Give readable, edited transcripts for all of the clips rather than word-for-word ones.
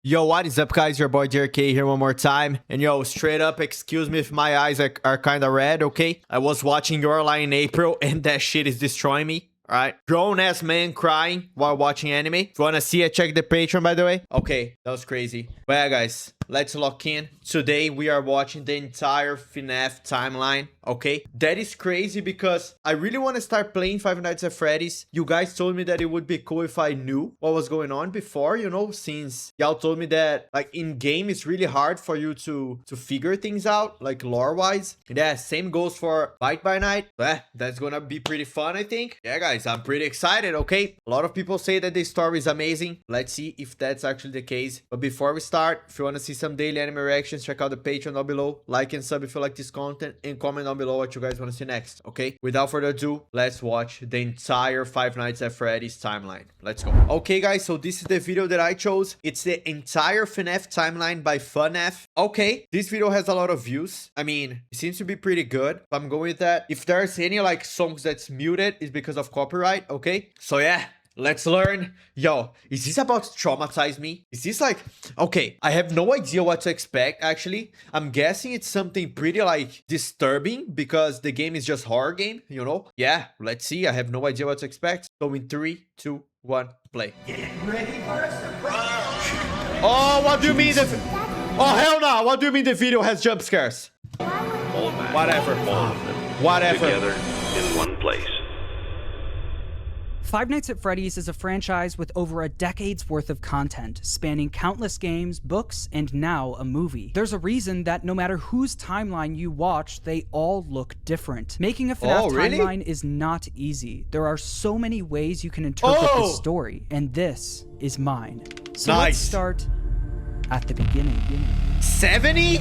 Yo, what is up, guys? Your boy JRK here one more time. And yo, straight up, excuse me if my eyes are kind of red, okay? I was watching Your Lie in April, and that shit is destroying me. Alright, grown-ass man crying while watching anime. If you wanna see it, check the Patreon, by the way. Okay, that was crazy. But yeah, guys, let's lock in. Today, we are watching the entire FNAF timeline, okay? That is crazy because I really want to start playing Five Nights at Freddy's. You guys told me that it would be cool if I knew what was going on before, you know, since y'all told me that, like, in-game, it's really hard for you to figure things out, like, lore-wise. Yeah, same goes for Bite by Night. That's gonna be pretty fun, I think. Yeah, guys. I'm pretty excited, okay? A lot of people say that the story is amazing. Let's see if that's actually the case. But before we start, if you want to see some daily anime reactions, check out the Patreon down below. Like and sub if you like this content, and comment down below what you guys want to see next, okay? Without further ado, let's watch the entire Five Nights at Freddy's timeline. Let's go. Okay, guys, so this is the video that I chose. It's the entire FNAF timeline by FNAF. Okay, this video has a lot of views. I mean, it seems to be pretty good. So I'm going with that. If there's any, like, songs that's muted, it's because of copyright, okay? So yeah, let's learn. Yo, is this about to traumatize me? Is this like, okay, I have no idea what to expect, actually. I'm guessing it's something pretty, like, disturbing because the game is just horror game, you know? Yeah, let's see. I have no idea what to expect. So in 3, 2, 1, play. Get ready for a surprise. Oh, what do you mean oh, hell no. What do you mean the video has jump scares? Whatever. Whatever. Together in one place. Five Nights at Freddy's is a franchise with over a decade's worth of content, spanning countless games, books, and now a movie. There's a reason that no matter whose timeline you watch, they all look different. Making a FNAF timeline is not easy. There are so many ways you can interpret the story, and this is mine. So let's start at the beginning. 70?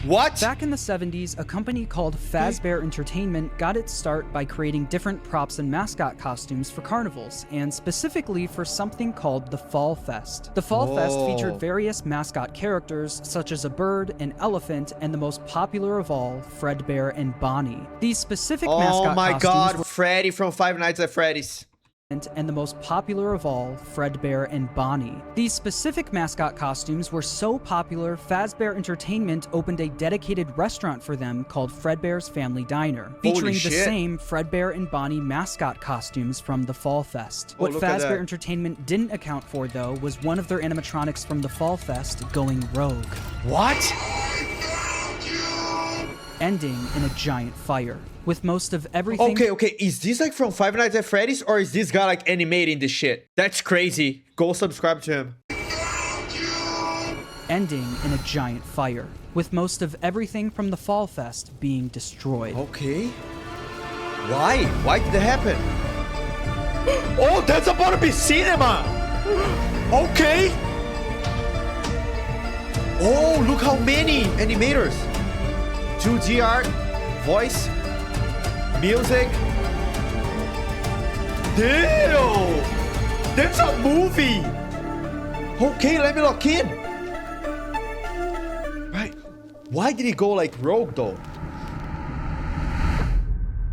What? Back in the 70s, a company called Fazbear Entertainment got its start by creating different props and mascot costumes for carnivals, and specifically for something called the Fall Fest. The Fall Fest featured various mascot characters, such as a bird, an elephant, and the most popular of all, Fredbear and Bonnie. These specific mascot costumes God, Freddy from Five Nights at Freddy's. And the most popular of all, Fredbear and Bonnie. These specific mascot costumes were so popular, Fazbear Entertainment opened a dedicated restaurant for them called Fredbear's Family Diner, featuring the same Fredbear and Bonnie mascot costumes from the Fall Fest. What Fazbear Entertainment didn't account for, though, was one of their animatronics from the Fall Fest going rogue. What? Ending in a giant fire. With most of everything... Okay, is this like from Five Nights at Freddy's, or is this guy like animating this shit? That's crazy. Go subscribe to him. Ending in a giant fire, with most of everything from the Fall Fest being destroyed. Okay. Why? Why did that happen? Oh, that's about to be cinema! Okay! Oh, look how many animators! 2D art, voice, music. Damn! That's a movie! Okay, let me lock in. Right. Why did he go like rogue though?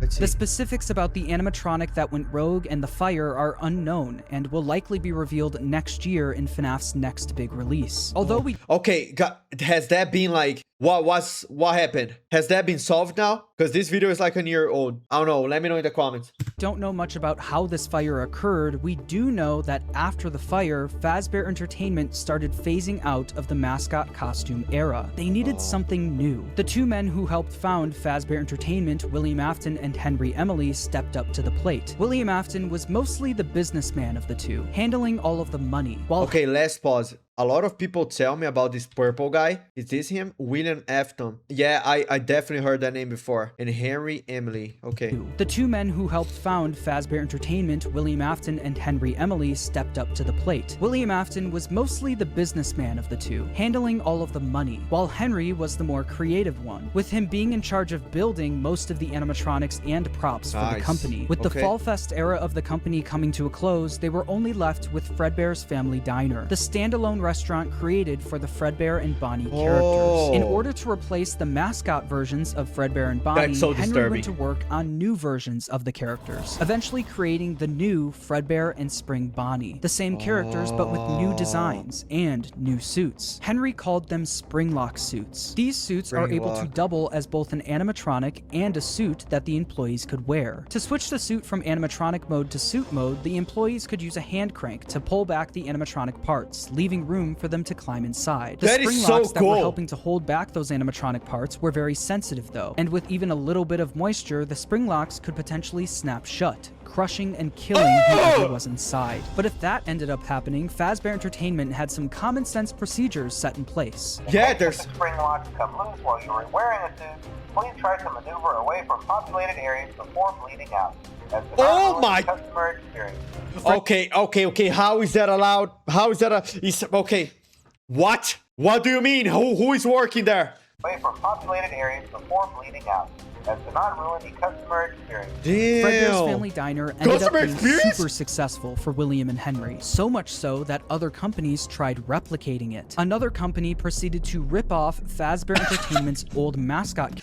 The specifics about the animatronic that went rogue and the fire are unknown and will likely be revealed next year in FNAF's next big release. Although Okay, has that been like... What happened? Has that been solved now? Because this video is like a year old. I don't know. Let me know in the comments. Don't know much about how this fire occurred. We do know that after the fire, Fazbear Entertainment started phasing out of the mascot costume era. They needed something new. The two men who helped found Fazbear Entertainment, William Afton and Henry Emily, stepped up to the plate. William Afton was mostly the businessman of the two, handling all of the money. Okay, let's pause. A lot of people tell me about this purple guy. Is this him? William Afton. Yeah, I definitely heard that name before. And Henry Emily. Okay. The two men who helped found Fazbear Entertainment, William Afton and Henry Emily, stepped up to the plate. William Afton was mostly the businessman of the two, handling all of the money, while Henry was the more creative one, with him being in charge of building most of the animatronics and props for the company. With the Fall Fest era of the company coming to a close, they were only left with Fredbear's Family Diner. The standalone restaurant created for the Fredbear and Bonnie characters. In order to replace the mascot versions of Fredbear and Bonnie, That's so Henry disturbing. went to work on new versions of the characters, eventually creating the new Fredbear and Spring Bonnie. The same characters, but with new designs and new suits. Henry called them Springlock suits. These suits are able to double as both an animatronic and a suit that the employees could wear. To switch the suit from animatronic mode to suit mode, the employees could use a hand crank to pull back the animatronic parts, leaving room for them to climb inside. The That is spring so locks that were cool. helping to hold back those animatronic parts were very sensitive though, and with even a little bit of moisture, the spring locks could potentially snap shut, crushing and killing whoever was inside. But if that ended up happening, Fazbear Entertainment had some common sense procedures set in place. Yeah, If there's... the spring locks come loose while you are wearing a suit, please try to maneuver away from populated areas before bleeding out. That's the Oh my- customer experience. Okay. How is that allowed? How is that okay. What? What do you mean? Who is working there? Away from populated areas before bleeding out. That does not ruin the customer experience. Fredbear's Damn. Family Diner ended up Customer being experience? super successful for William and Henry, so much so that other companies tried replicating it. Another company proceeded to rip off Fazbear Entertainment's old mascot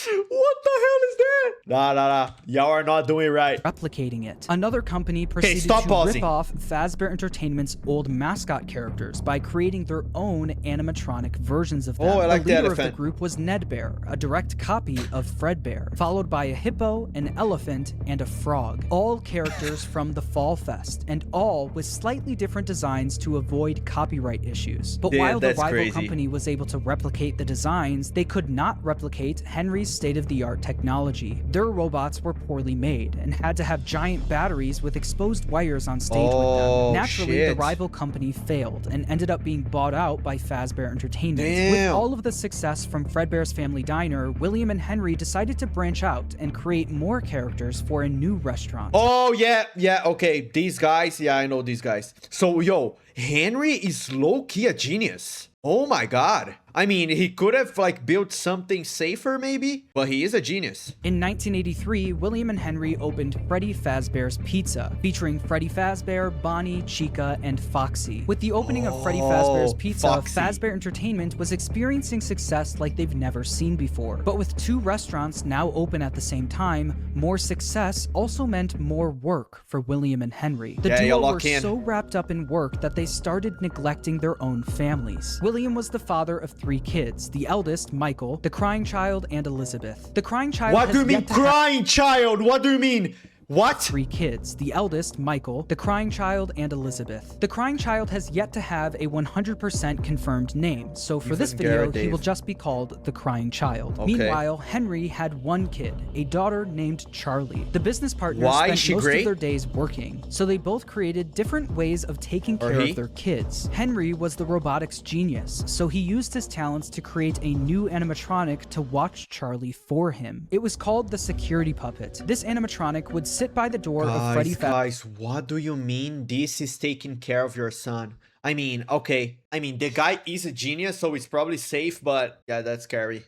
What the hell is that? Nah. Y'all are not doing it right. replicating it. Another company proceeded stop to pausing. rip off Fazbear Entertainment's old mascot characters by creating their own animatronic versions of them. Oh, I like the the leader of the elephant. group was Ned Bear, a direct copy of Fredbear, followed by a hippo, an elephant, and a frog. All characters from the Fall Fest, and all with slightly different designs to avoid copyright issues. But Damn, while the that's rival crazy. company was able to replicate the designs, they could not replicate Henry's state-of-the-art technology. Their robots were poorly made and had to have giant batteries with exposed wires on stage with Oh, them. Naturally, the shit. rival company failed and ended up being bought out by Fazbear Entertainment. With Damn. all of the success from Fredbear's Family Diner, William and Henry decided to branch out and create more characters for a new restaurant. Oh, yeah, okay. These guys, yeah, I know these guys. So, yo, Henry is low-key a genius. Oh my god. I mean, he could have, like, built something safer, maybe? But he is a genius. In 1983, William and Henry opened Freddy Fazbear's Pizza, featuring Freddy Fazbear, Bonnie, Chica, and Foxy. With the opening of Freddy Fazbear's Pizza, Foxy. Fazbear Entertainment was experiencing success like they've never seen before. But with two restaurants now open at the same time, more success also meant more work for William and Henry. The Yeah, duo you'll were lock in. so wrapped up in work that they started neglecting their own families. William was the father of 3 kids, the eldest, Michael, the crying child, and Elizabeth. The crying child What has do you mean, yet to have crying child? What do you mean? What? 3 kids, the eldest, Michael, the crying child, and Elizabeth. The crying child has yet to have a 100% confirmed name, so for this Ethan video, Garrett, he Dave. will just be called the crying child. Okay. Meanwhile, Henry had 1 kid, a daughter named Charlie. The business partners Why? spent She most great? of their days working, so they both created different ways of taking Or care he? of their kids. Henry was the robotics genius, so he used his talents to create a new animatronic to watch Charlie for him. It was called the security puppet. This animatronic would sit by the door of Freddy Guys, what do you mean this is taking care of your son? I mean, okay. I mean, the guy is a genius, so it's probably safe, but yeah, that's scary.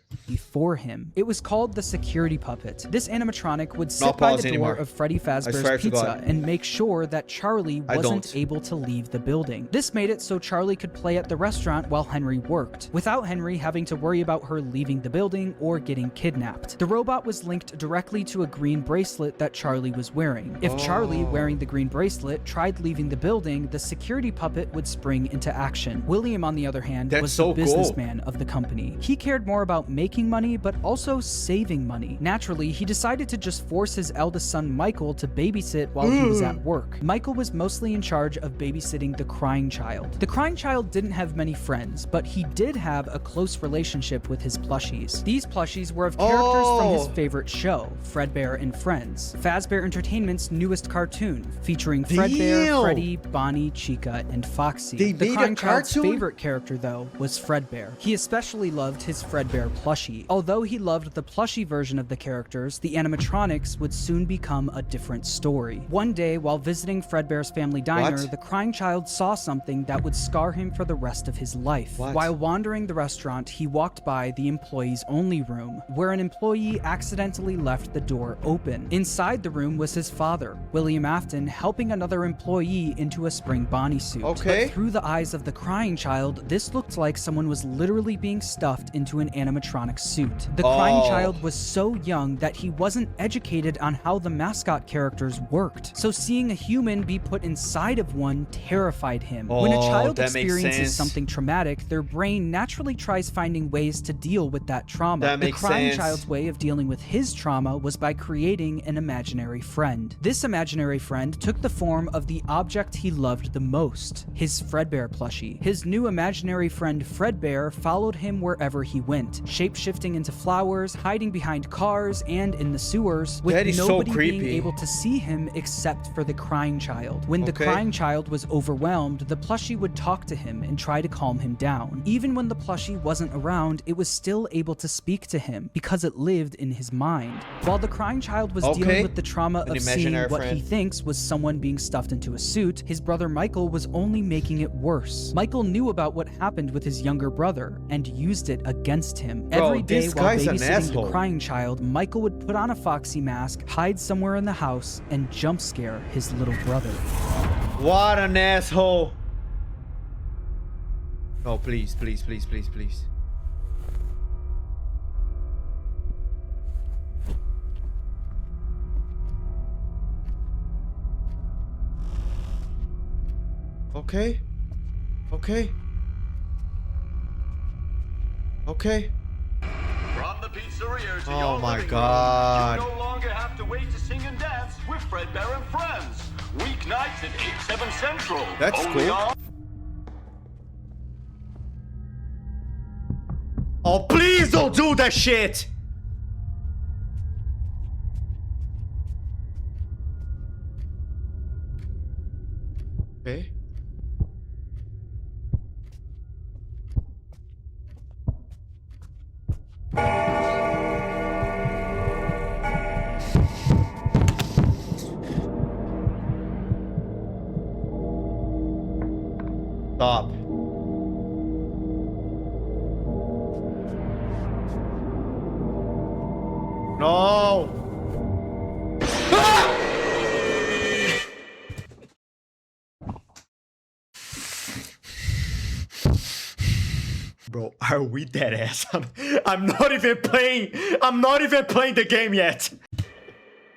for him. It was called the security puppet. This animatronic would sit Not by pause the anymore. door of Freddy swear Fazbear's to Pizza God. and make sure that Charlie I wasn't don't. able to leave the building. This made it so Charlie could play at the restaurant while Henry worked, without Henry having to worry about her leaving the building or getting kidnapped. The robot was linked directly to a green bracelet that Charlie was wearing. If Charlie, wearing the green bracelet, tried leaving the building, the security puppet would spring into action. William, on the other hand, That's was so the cool. businessman of the company. He cared more about making money, but also saving money. Naturally, he decided to just force his eldest son Michael to babysit while he was at work. Michael was mostly in charge of babysitting the crying child. The crying child didn't have many friends, but he did have a close relationship with his plushies. These plushies were of characters from his favorite show, Fredbear and Friends, Fazbear Entertainment's newest cartoon, featuring Fredbear, Damn. Freddy, Bonnie, Chica, and Foxy. fantasy. They The made a crying child's cartoon? favorite character, though, was Fredbear. He especially loved his Fredbear plushie. Although he loved the plushie version of the characters, the animatronics would soon become a different story. One day, while visiting Fredbear's family diner, What? the crying child saw something that would scar him for the rest of his life. What? While wandering the restaurant, he walked by the employees only room, where an employee accidentally left the door open. Inside the room was his father, William Afton, helping another employee into a spring Bonnie suit. Okay. But through the eyes of the crying child, this looked like someone was literally being stuffed into an animatronic suit. The crying child was so young that he wasn't educated on how the mascot characters worked, so seeing a human be put inside of one terrified him. When a child that makes experiences sense. something traumatic, their brain naturally tries finding ways to deal with that trauma. That The makes crying sense. child's way of dealing with his trauma was by creating an imaginary friend. This imaginary friend took the form of the object he loved the most, his Fredbear plushie. His new imaginary friend Fredbear followed him wherever he went, shape-shifting into flowers, hiding behind cars and in the sewers, with That is so nobody being creepy. able to see him except for the crying child. When the Okay. crying child was overwhelmed, the plushie would talk to him and try to calm him down. Even when the plushie wasn't around, it was still able to speak to him because it lived in his mind. While the crying child was Okay. dealing with the trauma An of seeing imaginary what he friend. thinks was someone being stuffed into a suit, his brother Michael was only making it worse. Michael knew about what happened with his younger brother and used it against him. Bro, Every day this while guy's an babysitting asshole. the crying child, Michael would put on a foxy mask, hide somewhere in the house, and jump scare his little brother. What an asshole. Oh, please, please, please, please, please. Okay. Okay. Okay. From the pizzeria to Oh your my living God. room, you no longer have to wait to sing and dance with Fredbear and Friends. Weeknights at 8, 7 Central. That's Only cool. on- Oh, please don't do that shit! Okay. Stop. No! Ah! Bro, are we dead ass? I'm not even playing. I'm not even playing the game yet.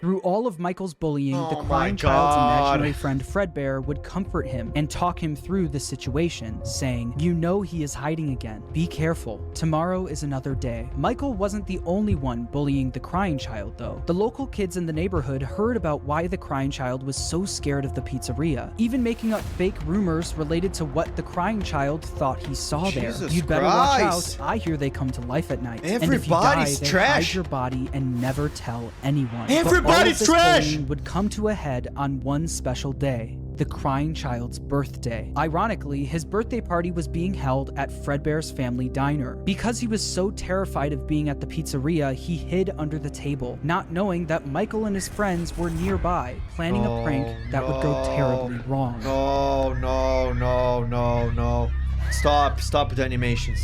Through all of Michael's bullying, the Oh my crying child's God. imaginary friend Fredbear would comfort him and talk him through the situation, saying, "You know he is hiding again. Be careful. Tomorrow is another day." Michael wasn't the only one bullying the crying child, though. The local kids in the neighborhood heard about why the crying child was so scared of the pizzeria, even making up fake rumors related to what the crying child thought he saw Jesus there. You'd better watch Christ. out. I hear they come to life at night. and if you Everybody's die, they trash. hide your body and never tell anyone. But Everybody's all of this trash. bullying would come to a head on one special day, the crying child's birthday. Ironically, his birthday party was being held at Fredbear's family diner. Because he was so terrified of being at the pizzeria, he hid under the table, not knowing that Michael and his friends were nearby, planning a prank that would go terribly wrong. No, no, no, no, no. Stop with the animations.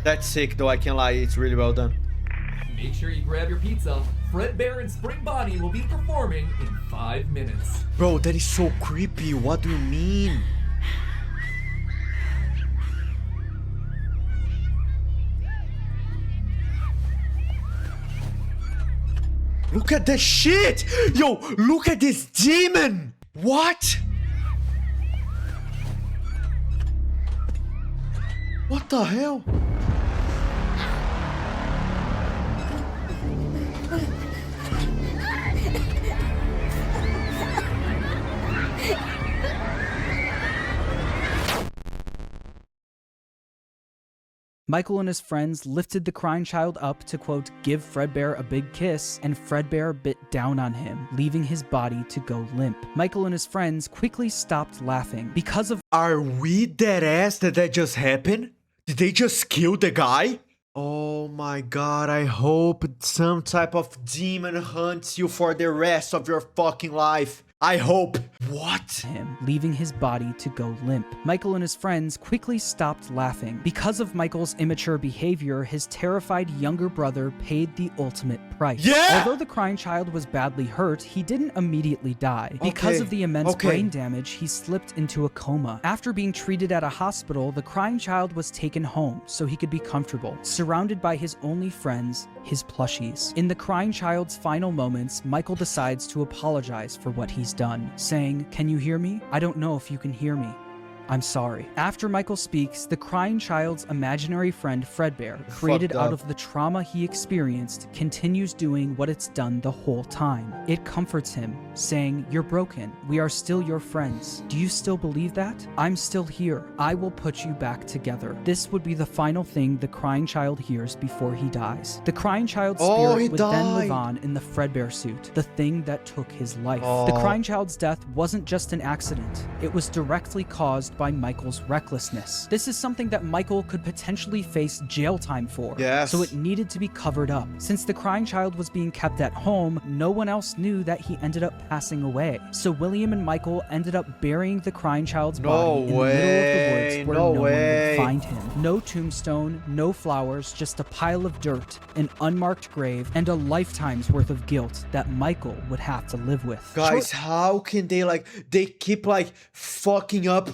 That's sick though, I can't lie, it's really well done. Make sure you grab your pizza. Fredbear and Spring Bonnie will be performing in 5 minutes. Bro, that is so creepy, what do you mean? Look at that shit! Yo, look at this demon! What? What the hell? Michael and his friends lifted the crying child up to, quote, give Fredbear a big kiss, and Fredbear bit down on him, leaving his body to go limp. Michael and his friends quickly stopped laughing because of— Are we dead ass that just happened? Did they just kill the guy? Oh my god, I hope some type of demon hunts you for the rest of your fucking life. I hope. What? him, leaving his body to go limp. Michael and his friends quickly stopped laughing. Because of Michael's immature behavior, his terrified younger brother paid the ultimate price. Yeah! Although the crying child was badly hurt, he didn't immediately die. Because of the immense brain damage, he slipped into a coma. After being treated at a hospital, the crying child was taken home so he could be comfortable, surrounded by his only friends, his plushies. In the crying child's final moments, Michael decides to apologize for what he's done, saying, "Can you hear me? I don't know if you can hear me. I'm sorry." After Michael speaks, the crying child's imaginary friend Fredbear, created out of the trauma he experienced, continues doing what it's done the whole time. It comforts him, saying, "You're broken. We are still your friends. Do you still believe that? I'm still here. I will put you back together." This would be the final thing the crying child hears before he dies. The crying child's spirit would then live on in the Fredbear suit, the thing that took his life. The crying child's death wasn't just an accident. It was directly caused by Michael's recklessness. This is something that Michael could potentially face jail time for, so it needed to be covered up. Since the crying child was being kept at home, no one else knew that he ended up passing away. So William and Michael ended up burying the crying child's body in the middle of the woods where no one would find him. No tombstone, no flowers, just a pile of dirt, an unmarked grave, and a lifetime's worth of guilt that Michael would have to live with. Guys, how can they keep fucking up,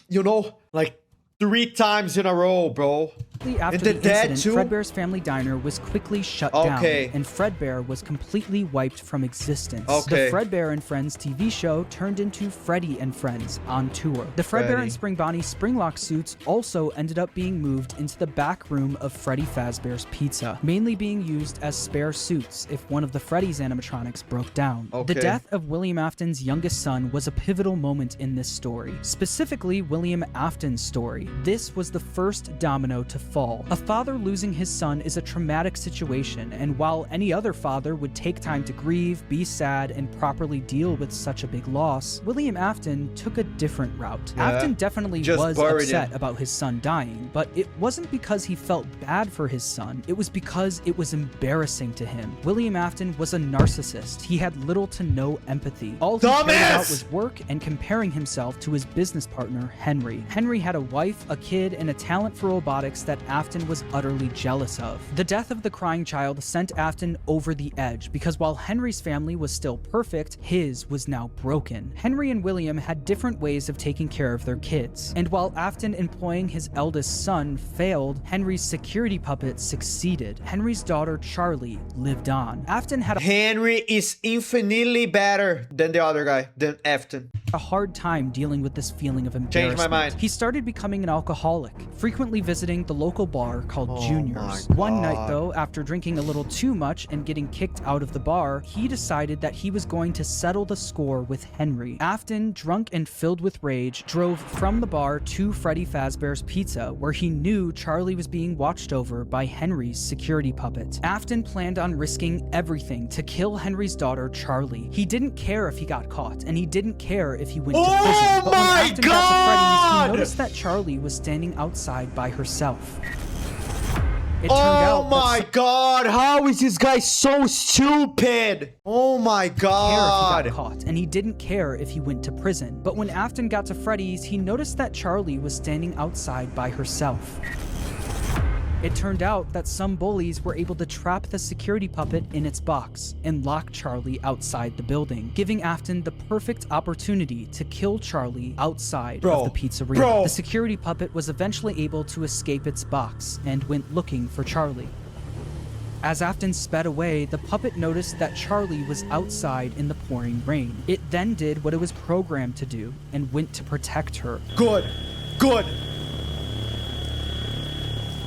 you know, 3 times in a row, bro. After the incident, Fredbear's family diner was quickly shut down, and Fredbear was completely wiped from existence. The Fredbear and Friends TV show turned into Freddy and Friends on tour. The Fredbear and Spring Bonnie Springlock suits also ended up being moved into the back room of Freddy Fazbear's Pizza, mainly being used as spare suits if one of the Freddy's animatronics broke down. The death of William Afton's youngest son was a pivotal moment in this story, specifically William Afton's story. This was the first domino to fall. A father losing his son is a traumatic situation, and while any other father would take time to grieve, be sad, and properly deal with such a big loss, William Afton took a different route. Afton definitely was upset about his son dying, but it wasn't because he felt bad for his son, it was because it was embarrassing to him. William Afton was a narcissist. He had little to no empathy. All he cared about was work and comparing himself to his business partner, Henry. Henry had a wife, a kid, and a talent for robotics that Afton was utterly jealous of. The death of the crying child sent Afton over the edge because while Henry's family was still perfect, his was now broken. Henry and William had different ways of taking care of their kids, and while Afton employing his eldest son failed, Henry's security puppet succeeded. Henry's daughter Charlie lived on. Afton had Henry is infinitely better than the other guy, than Afton. A hard time dealing with this feeling of embarrassment. Changed my mind. He started becoming an alcoholic, frequently visiting the local bar called Junior's. One night, though, after drinking a little too much and getting kicked out of the bar, he decided that he was going to settle the score with Henry. Afton, drunk and filled with rage, drove from the bar to Freddy Fazbear's Pizza, where he knew Charlie was being watched over by Henry's security puppet. Afton planned on risking everything to kill Henry's daughter, Charlie. He didn't care if he got caught, and he didn't care if he went to prison. But when Afton got to Freddy's, he noticed that Charlie was standing outside by herself. It turned out my god, how is this guy so stupid? Oh my god. He got caught, and he didn't care if he went to prison. But when Afton got to Freddy's, he noticed that Charlie was standing outside by herself. It turned out that some bullies were able to trap the security puppet in its box and lock Charlie outside the building, giving Afton the perfect opportunity to kill Charlie outside of the pizzeria. The security puppet was eventually able to escape its box and went looking for Charlie. As Afton sped away, the puppet noticed that Charlie was outside in the pouring rain. It then did what it was programmed to do and went to protect her. Good.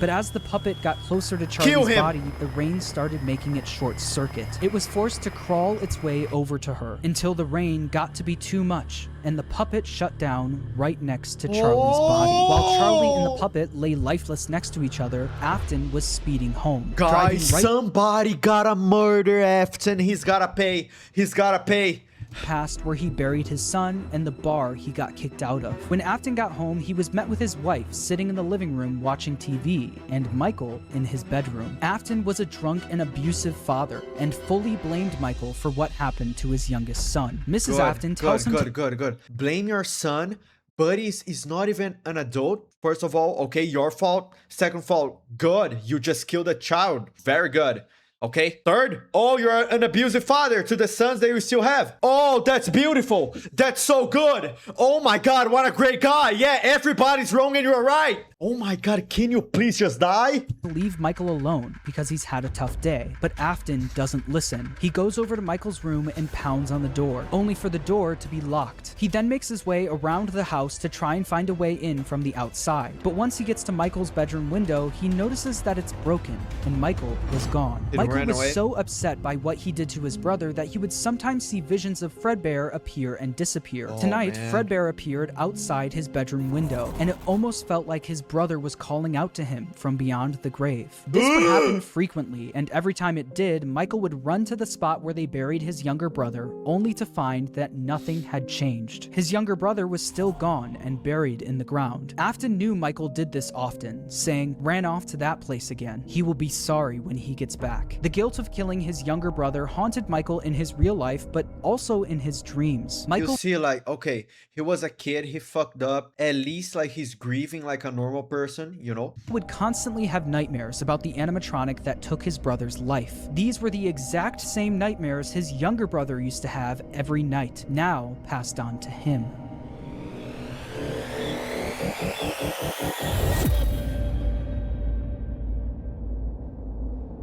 But as the puppet got closer to Kill Charlie's him. body, the rain started making it short circuit. It was forced to crawl its way over to her until the rain got to be too much, and the puppet shut down right next to Charlie's body. While Charlie and the puppet lay lifeless next to each other, Afton was speeding home. Guys, driving right somebody gotta murder Afton. He's gotta pay. He's gotta pay. past where he buried his son and the bar he got kicked out of. When Afton got home, he was met with his wife sitting in the living room watching TV and Michael in his bedroom. Afton was a drunk and abusive father and fully blamed Michael for what happened to his youngest son. Mrs. Afton tells him to Good. Blame your son. Buddy is not even an adult. First of all, okay, your fault. Second fault, good. You just killed a child. Very good. Okay. Third, oh, you're an abusive father to the sons that you still have. Oh, that's beautiful. That's so good. Oh my God, what a great guy. Yeah, everybody's wrong and you're right. Oh my God, can you please just die? leave Michael alone because he's had a tough day, but Afton doesn't listen. He goes over to Michael's room and pounds on the door, only for the door to be locked. He then makes his way around the house to try and find a way in from the outside, but once he gets to Michael's bedroom window, he notices that it's broken, and Michael was gone. Michael ran was away? so upset by what he did to his brother that he would sometimes see visions of Fredbear appear and disappear. Tonight, man. Fredbear appeared outside his bedroom window, and it almost felt like his brother was calling out to him from beyond the grave. This would happen frequently, and every time it did, Michael would run to the spot where they buried his younger brother, only to find that nothing had changed. His younger brother was still gone and buried in the ground. Afton knew Michael did this often, saying, "Ran off to that place again. He will be sorry when he gets back." The guilt of killing his younger brother haunted Michael in his real life, but also in his dreams. Michael You see, like, okay, he was a kid, he fucked up. At least, like, he's grieving like a normal person, you know? would constantly have nightmares about the animatronic that took his brother's life. These were the exact same nightmares his younger brother used to have every night, now passed on to him.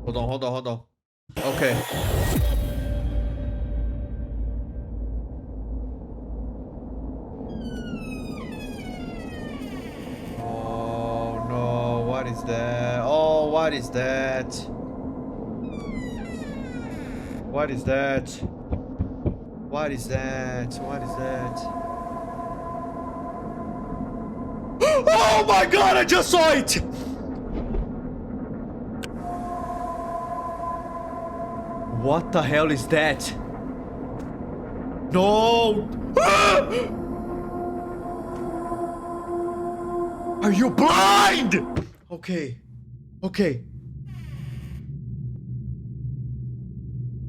Hold on. Okay. Oh no, what is that? Oh, what is that? What is that? What is that? What is that? Oh my God, I just saw it! What the hell is that? No! Ah! Are you blind? Okay.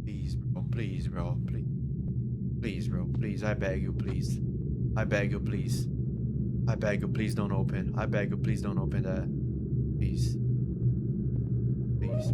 Please, bro. Please, bro. Please, I beg you, please. I beg you, please don't open. I beg you, please don't open that. Please. Please.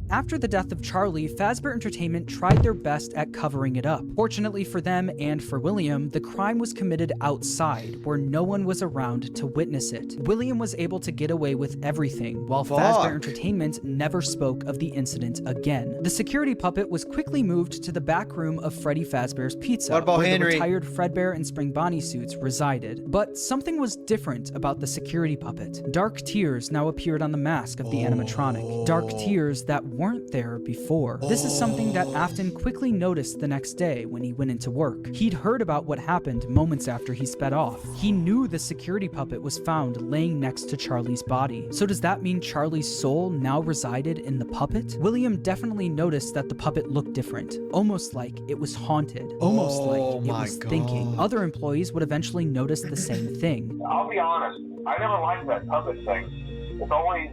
After the death of Charlie, Fazbear Entertainment tried their best at covering it up. Fortunately for them and for William, the crime was committed outside, where no one was around to witness it. William was able to get away with everything, while Fazbear Entertainment never spoke of the incident again. The security puppet was quickly moved to the back room of Freddy Fazbear's Pizza, What about where Henry? the retired Fredbear and Spring Bonnie suits resided. But something was different about the security puppet. Dark tears now appeared on the mask of the animatronic. Dark tears that weren't there before. This is something that Afton quickly noticed the next day when he went into work. He'd heard about what happened moments after he sped off. He knew the security puppet was found laying next to Charlie's body. So does that mean Charlie's soul now resided in the puppet? William definitely noticed that the puppet looked different, almost like it was haunted, almost like it my was thinking. God. Other employees would eventually notice the same thing. I'll be honest, I never liked that puppet thing. It's always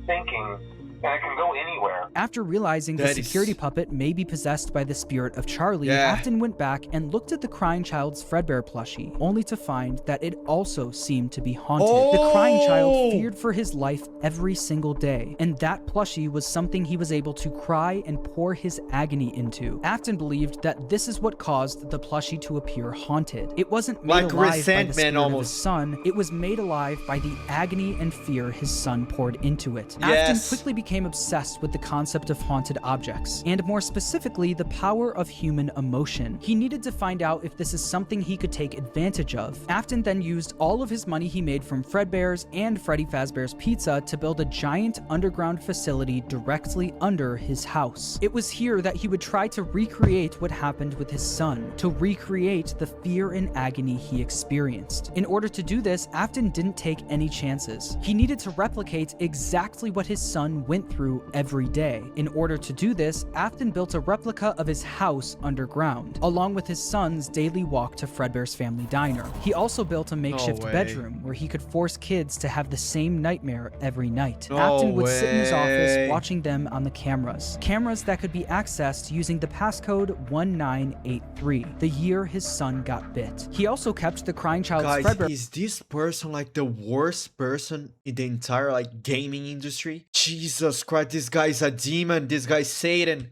thinking, and it can go anywhere. After realizing the That is- security puppet may be possessed by the spirit of Charlie, Yeah. Afton went back and looked at the crying child's Fredbear plushie, only to find that it also seemed to be haunted. The crying child feared for his life every single day, and that plushie was something he was able to cry and pour his agony into. Afton believed that this is what caused the plushie to appear haunted. It wasn't made Like alive by the resentment spirit of his almost. son, it was made alive by the agony and fear his son poured into it. Afton Yes. quickly became became obsessed with the concept of haunted objects, and more specifically, the power of human emotion. He needed to find out if this is something he could take advantage of. Afton then used all of his money he made from Fredbear's and Freddy Fazbear's Pizza to build a giant underground facility directly under his house. It was here that he would try to recreate what happened with his son, to recreate the fear and agony he experienced. In order to do this, Afton didn't take any chances. He needed to replicate exactly what his son went through every day. In order to do this, Afton built a replica of his house underground, along with his son's daily walk to Fredbear's family diner. He also built a makeshift bedroom where he could force kids to have the same nightmare every night. Afton would sit in his office watching them on the cameras that could be accessed using the passcode 1983, the year his son got bit. He also kept the crying child's Fredbear. Is this person like the worst person in the entire like gaming industry? Jesus Christ, this guy's a demon, this guy's Satan.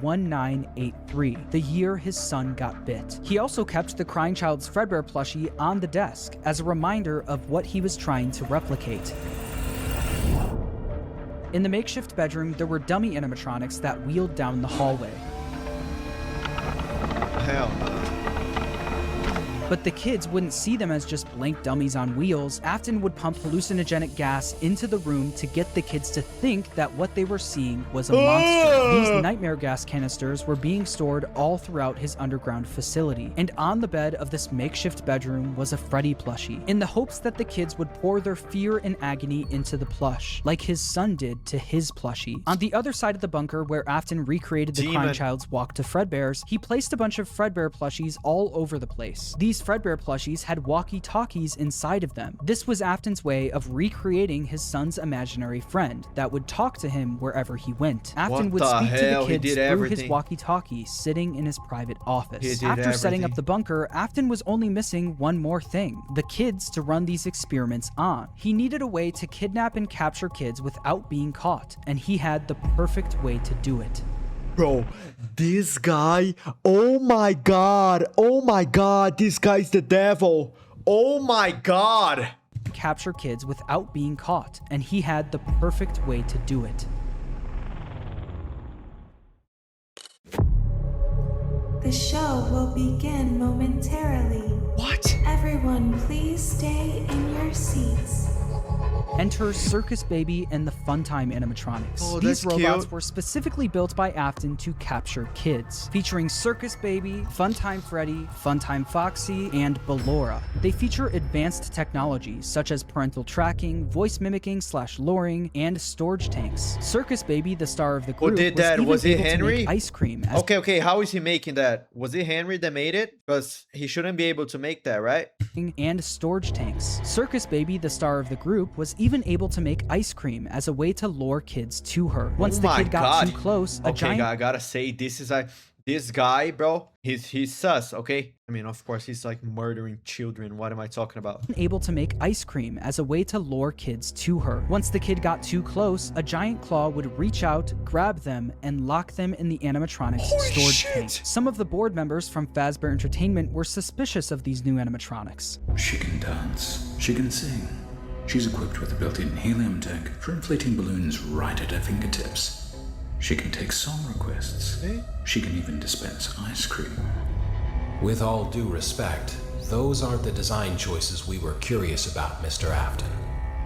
1983, the year his son got bit. He also kept the crying child's Fredbear plushie on the desk as a reminder of what he was trying to replicate. In the makeshift bedroom, there were dummy animatronics that wheeled down the hallway. Hell no. But the kids wouldn't see them as just blank dummies on wheels. Afton would pump hallucinogenic gas into the room to get the kids to think that what they were seeing was a monster. These nightmare gas canisters were being stored all throughout his underground facility. And on the bed of this makeshift bedroom was a Freddy plushie, in the hopes that the kids would pour their fear and agony into the plush, like his son did to his plushie. On the other side of the bunker, where Afton recreated the crying child's walk to Fredbear's, he placed a bunch of Fredbear plushies all over the place. These Fredbear plushies had walkie-talkies inside of them. This was Afton's way of recreating his son's imaginary friend that would talk to him wherever he went. Afton would speak to the kids through his walkie-talkie sitting in his private office. After setting up the bunker, Afton was only missing one more thing: the kids to run these experiments on. He needed a way to kidnap and capture kids without being caught, and he had the perfect way to do it. Bro, this guy, oh my god, this guy's the devil. Oh my god. Capture kids without being caught, and he had the perfect way to do it. The show will begin momentarily. What? Everyone, please stay in your seats. Enter Circus Baby and the Funtime animatronics. Oh, These that's robots cute. were specifically built by Afton to capture kids, featuring Circus Baby, Funtime Freddy, Funtime Foxy, and Ballora. They feature advanced technologies such as parental tracking, voice mimicking / luring, and storage tanks. Circus Baby, the star of the group, Who did that? Was it able to Henry? make ice cream. As Okay, how is he making that? Was it Henry that made it? Because he shouldn't be able to make that, right? and storage tanks. Circus Baby, the star of the group, was even able to make ice cream as a way to lure kids to her. Once the kid got too close, a giant... I gotta say, this guy, bro, he's sus, okay? I mean, of course, he's like murdering children. What am I talking about? Able to make ice cream as a way to lure kids to her. Once the kid got too close, a giant claw would reach out, grab them, and lock them in the animatronics storage tank. Some of the board members from Fazbear Entertainment were suspicious of these new animatronics. She can dance. She can sing. She's equipped with a built-in helium tank for inflating balloons right at her fingertips. She can take song requests. She can even dispense ice cream. With all due respect, those aren't the design choices we were curious about, Mr. Afton.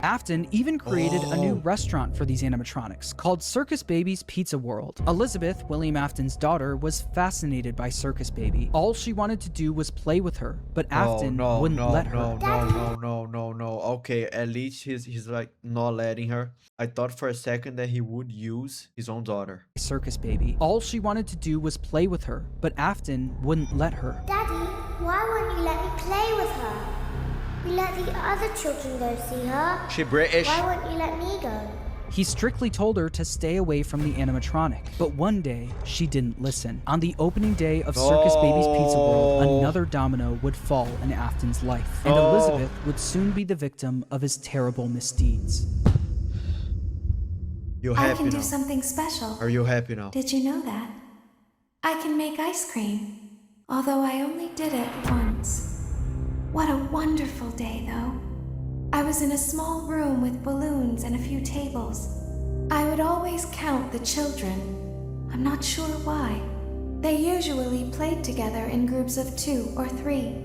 Afton even created a new restaurant for these animatronics called Circus Baby's Pizza World. Elizabeth, William Afton's daughter, was fascinated by Circus Baby. All she wanted to do was play with her, but Afton wouldn't let her. No. Okay, at least he's like not letting her. I thought for a second that he would use his own daughter. Circus Baby. All she wanted to do was play with her, but Afton wouldn't let her. Daddy, why won't you let me play with her? We let the other children go see her. She British. Why won't you let me go? He strictly told her to stay away from the animatronic, but one day she didn't listen. On the opening day of Circus Baby's Pizza World, another domino would fall in Afton's life, and Elizabeth would soon be the victim of his terrible misdeeds. You I happy can now? do something special. Are you happy now? Did you know that? I can make ice cream, although I only did it once. What a wonderful day, though. I was in a small room with balloons and a few tables. I would always count the children. I'm not sure why. They usually played together in groups of 2 or 3.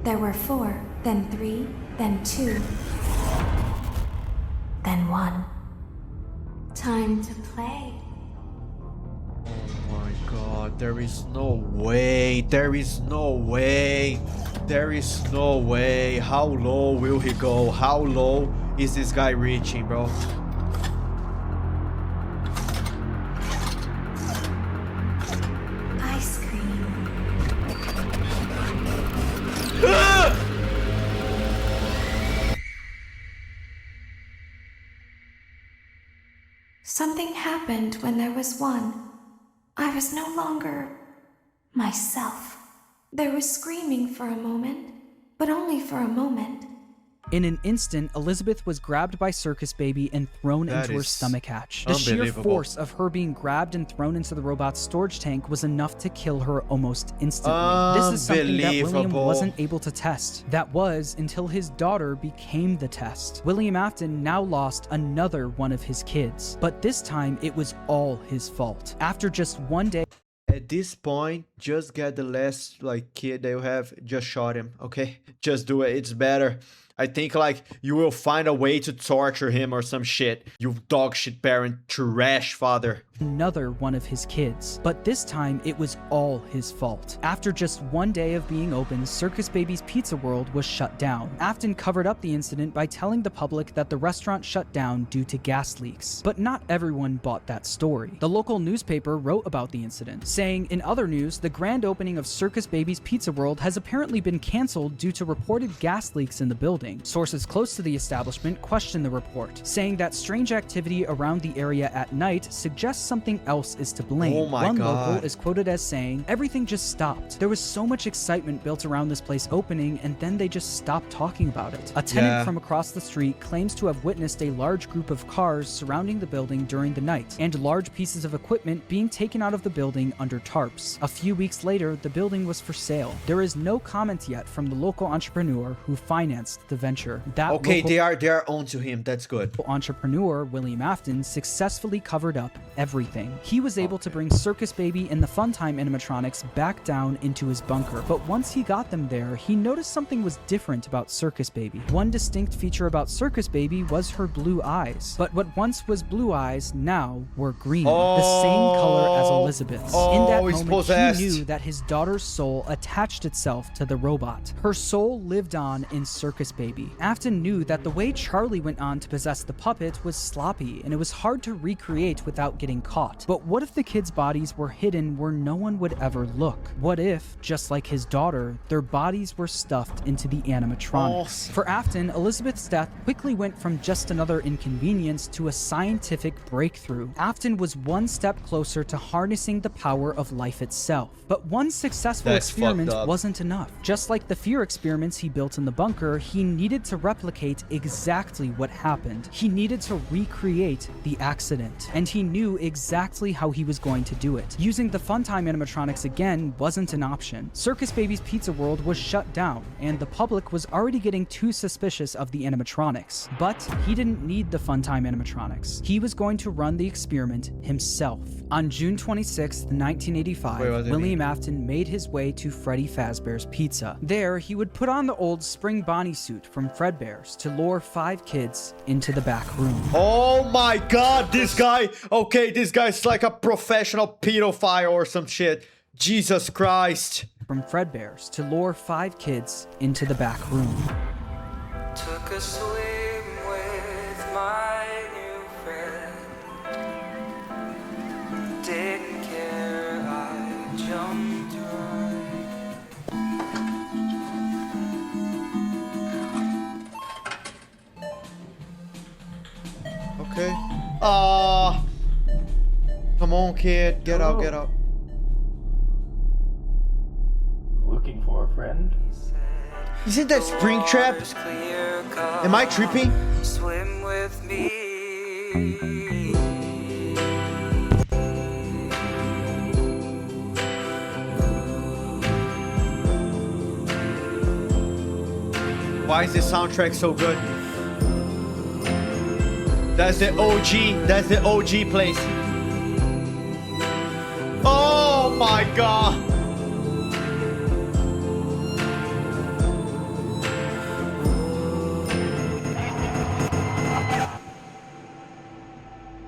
There were 4, then 3, then 2, then 1. Time to play. Oh my god, there is no way. There is no way. There is no way. How low will he go? How low is this guy reaching, bro? Ice cream. Something happened when there was 1. I was no longer myself. There was screaming for a moment, but only for a moment. In an instant, Elizabeth was grabbed by Circus Baby and thrown That into her is stomach hatch. The sheer unbelievable. force of her being grabbed and thrown into the robot's storage tank was enough to kill her almost instantly. This is something that William Unbelievable. wasn't able to test. That was until his daughter became the test. William Afton now lost another one of his kids, but this time it was all his fault. After just one day, At this point, just get the last kid that you have, just shot him, okay? Just do it, it's better. I think you will find a way to torture him or some shit. You dog shit parent, trash father. another one of his kids, but this time it was all his fault. After just one day of being open, Circus Baby's Pizza World was shut down. Afton covered up the incident by telling the public that the restaurant shut down due to gas leaks, but not everyone bought that story. The local newspaper wrote about the incident, saying, in other news, the grand opening of Circus Baby's Pizza World has apparently been canceled due to reported gas leaks in the building. Sources close to the establishment questioned the report, saying that strange activity around the area at night suggests something else is to blame. Oh my One God. local is quoted as saying, everything just stopped. There was so much excitement built around this place opening, and then they just stopped talking about it. A tenant from across the street claims to have witnessed a large group of cars surrounding the building during the night, and large pieces of equipment being taken out of the building under tarps. A few weeks later, the building was for sale. There is no comment yet from the local entrepreneur who financed the venture. That Okay, local they are on to him. That's good. entrepreneur, William Afton, successfully covered up everything. He was able to bring Circus Baby and the Funtime animatronics back down into his bunker. But once he got them there, he noticed something was different about Circus Baby. One distinct feature about Circus Baby was her blue eyes. But what once was blue eyes now were green, the same color as Elizabeth's. In that he's moment, possessed. he knew that his daughter's soul attached itself to the robot. Her soul lived on in Circus Baby. Afton knew that the way Charlie went on to possess the puppet was sloppy, and it was hard to recreate without getting caught. But what if the kids' bodies were hidden where no one would ever look? What if, just like his daughter, their bodies were stuffed into the animatronics? For Afton, Elizabeth's death quickly went from just another inconvenience to a scientific breakthrough. Afton was one step closer to harnessing the power of life itself. But one successful That's experiment fucked up. wasn't enough. Just like the fear experiments he built in the bunker, he needed to replicate exactly what happened. He needed to recreate the accident, and he knew exactly how he was going to do it. Using the Funtime animatronics again wasn't an option. Circus Baby's Pizza World was shut down, and the public was already getting too suspicious of the animatronics. But he didn't need the Funtime animatronics. He was going to run the experiment himself. On June 26, 1985, Wait, what do you William mean? Afton made his way to Freddy Fazbear's Pizza. There, he would put on the old Spring Bonnie suit from Fredbear's to lure 5 kids into the back room. Oh my god, this guy. Okay, this guy's like a professional pedophile or some shit. Jesus Christ. From Fredbear's to lure 5 kids into the back room. Took a swim with my new friend. Didn't care, I jumped right. Okay. Come on, kid. Get out, get out. Looking for a friend? Isn't that Springtrap? Am I tripping? Swim with me. Why is this soundtrack so good? That's the OG. That's the OG place. Oh my god.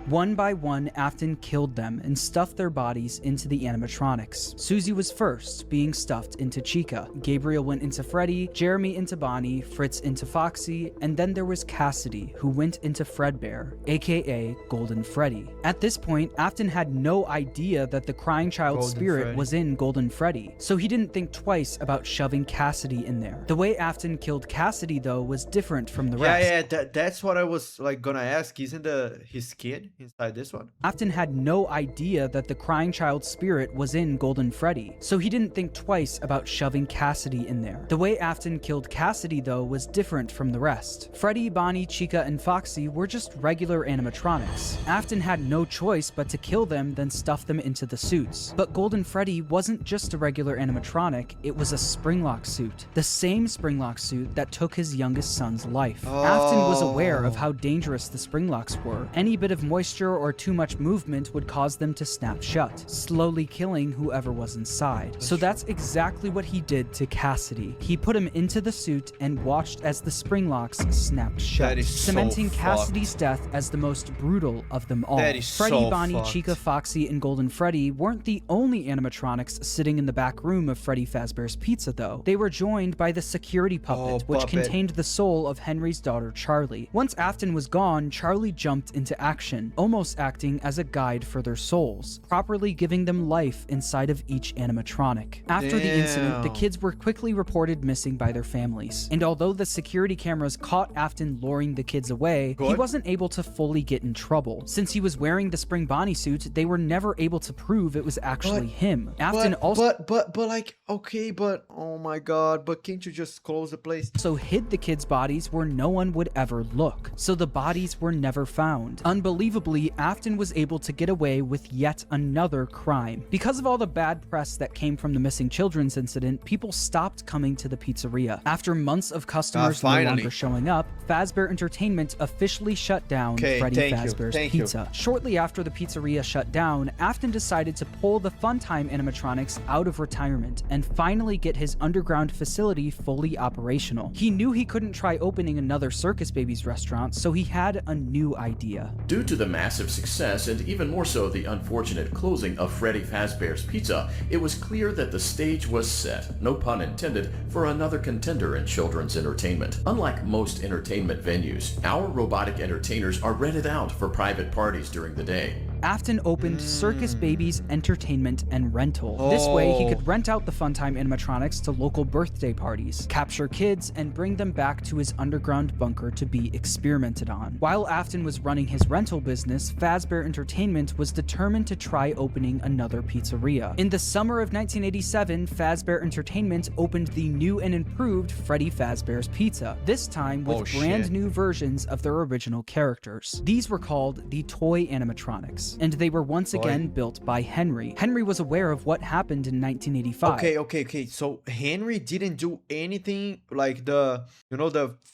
One by one, Afton killed them and stuffed their bodies into the animatronics. Susie was first, being stuffed into Chica. Gabriel went into Freddy, Jeremy into Bonnie, Fritz into Foxy, and then there was Cassidy, who went into Fredbear, aka Golden Freddy. At this point, Afton had no idea that the crying child Golden spirit Freddy. was in Golden Freddy, so he didn't think twice about shoving Cassidy in there. The way Afton killed Cassidy, though, was different from the rest. Yeah, that's what I was like gonna ask. Isn't his kid inside this one? Afton had no idea that the crying child spirit was in Golden Freddy, so he didn't think twice about shoving Cassidy in there. The way Afton killed Cassidy, though, was different from the rest. Freddy, Bonnie, Chica, and Foxy were just regular animatronics. Afton had no choice but to kill them, then stuff them into the suits. But Golden Freddy wasn't just a regular animatronic, it was a Springlock suit. The same Springlock suit that took his youngest son's life. Afton was aware of how dangerous the Springlocks were. Any bit of moisture or too much movement would cause them to snap shut, slowly killing whoever was inside. So that's exactly what he did to Cassidy. He put him into the suit and watched as the Springlocks snapped shut, That is so cementing fucked. Cassidy's death as the most brutal of them all. That is Freddy, so Bonnie, fucked. Chica, Foxy, and Golden Freddy weren't the only animatronics sitting in the back room of Freddy Fazbear's Pizza, though. They were joined by the security puppet, which contained the soul of Henry's daughter, Charlie. Once Afton was gone, Charlie jumped into action, almost acting as a guide for their souls, properly giving them life inside of each animatronic. After the incident, the kids were quickly reported missing by their families. And although the security cameras caught Afton luring the kids away, he wasn't able to fully get in trouble. Since he was wearing the Spring Bonnie suit, they were never able to prove it was actually him. Afton But like, okay, but oh my god, but can't you just close the place? also hid the kids' bodies where no one would ever look, so the bodies were never found. Unbelievably, Afton was able to get away with yet another crime. Because of all the bad press that came from the missing children's incident, people stopped coming to the pizzeria. After months of customers no longer showing up, Fazbear Entertainment officially shut down Freddy Fazbear's Pizza. Shortly after the pizzeria shut down, Afton decided to pull the Funtime animatronics out of retirement and finally get his underground facility fully operational. He knew he couldn't try opening another Circus Babies restaurant, so he had a new idea. Due to the massive success and even more so the unfortunate closing of Freddy Fazbear's Pizza, it was clear that the stage was set, no pun intended, for another contender in children's entertainment. Unlike most entertainment venues, our robotic entertainers are rented out for private parties during the day. Afton opened Circus Babies Entertainment and Rental. This way, he could rent out the Funtime animatronics to local birthday parties, capture kids, and bring them back to his underground bunker to be experimented on. While Afton was running his rental business, Fazbear Entertainment was determined to try opening another pizzeria. In the summer of 1987, Fazbear Entertainment opened the new and improved Freddy Fazbear's Pizza, this time with brand new versions of their original characters. These were called the Toy Animatronics, and they were once again built by Henry. Henry was aware of what happened in 1985. Okay. So Henry didn't do anything like the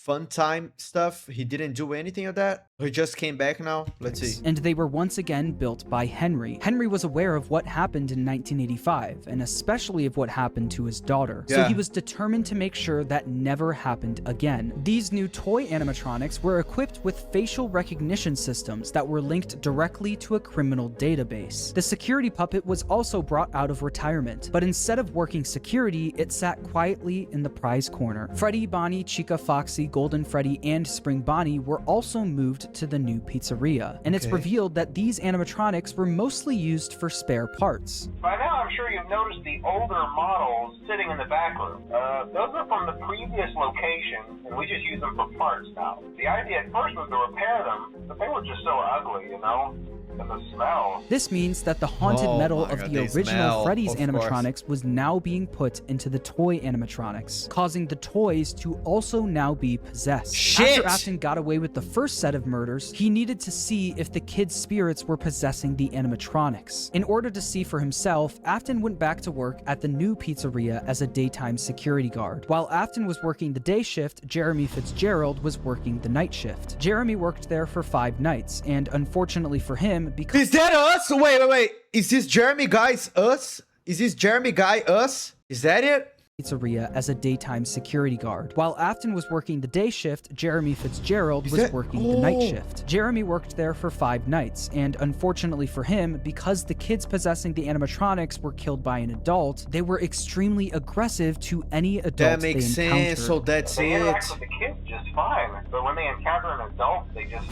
Funtime stuff. He didn't do anything of that. He just came back now. Let's see. And they were once again built by Henry. Henry was aware of what happened in 1985, and especially of what happened to his daughter. So he was determined to make sure that never happened again. These new toy animatronics were equipped with facial recognition systems that were linked directly to a criminal database. The security puppet was also brought out of retirement, but instead of working security, it sat quietly in the prize corner. Freddy, Bonnie, Chica, Foxy, Golden Freddy, and Spring Bonnie were also moved to the new pizzeria, and it's revealed that these animatronics were mostly used for spare parts. By now, I'm sure you've noticed the older models sitting in the back room. Those are from the previous location, and we just use them for parts now. The idea at first was to repair them, but they were just so ugly, you know? And the smell. This means that the haunted Oh metal my of God, the they original smell, Freddy's of animatronics was now being put into the toy animatronics, causing the toys to also now be possessed. Shit! After Afton got away with the first set of murders, he needed to see if the kids' spirits were possessing the animatronics. In order to see for himself, Afton went back to work at the new pizzeria as a daytime security guard. While Afton was working the day shift, Jeremy Fitzgerald was working the night shift. Jeremy worked there for 5 nights, and unfortunately for him, because Is that us? Wait. Is this Jeremy guys us? Is this Jeremy guy us? Is that it? pizzeria as a daytime security guard. While Afton was working the day shift, Jeremy Fitzgerald was working the night shift. Jeremy worked there for 5 nights, and unfortunately for him, because the kids possessing the animatronics were killed by an adult, they were extremely aggressive to any adult That makes they encountered. sense, so that's They it. interact with the kids just fine, but when they encounter an adult, they just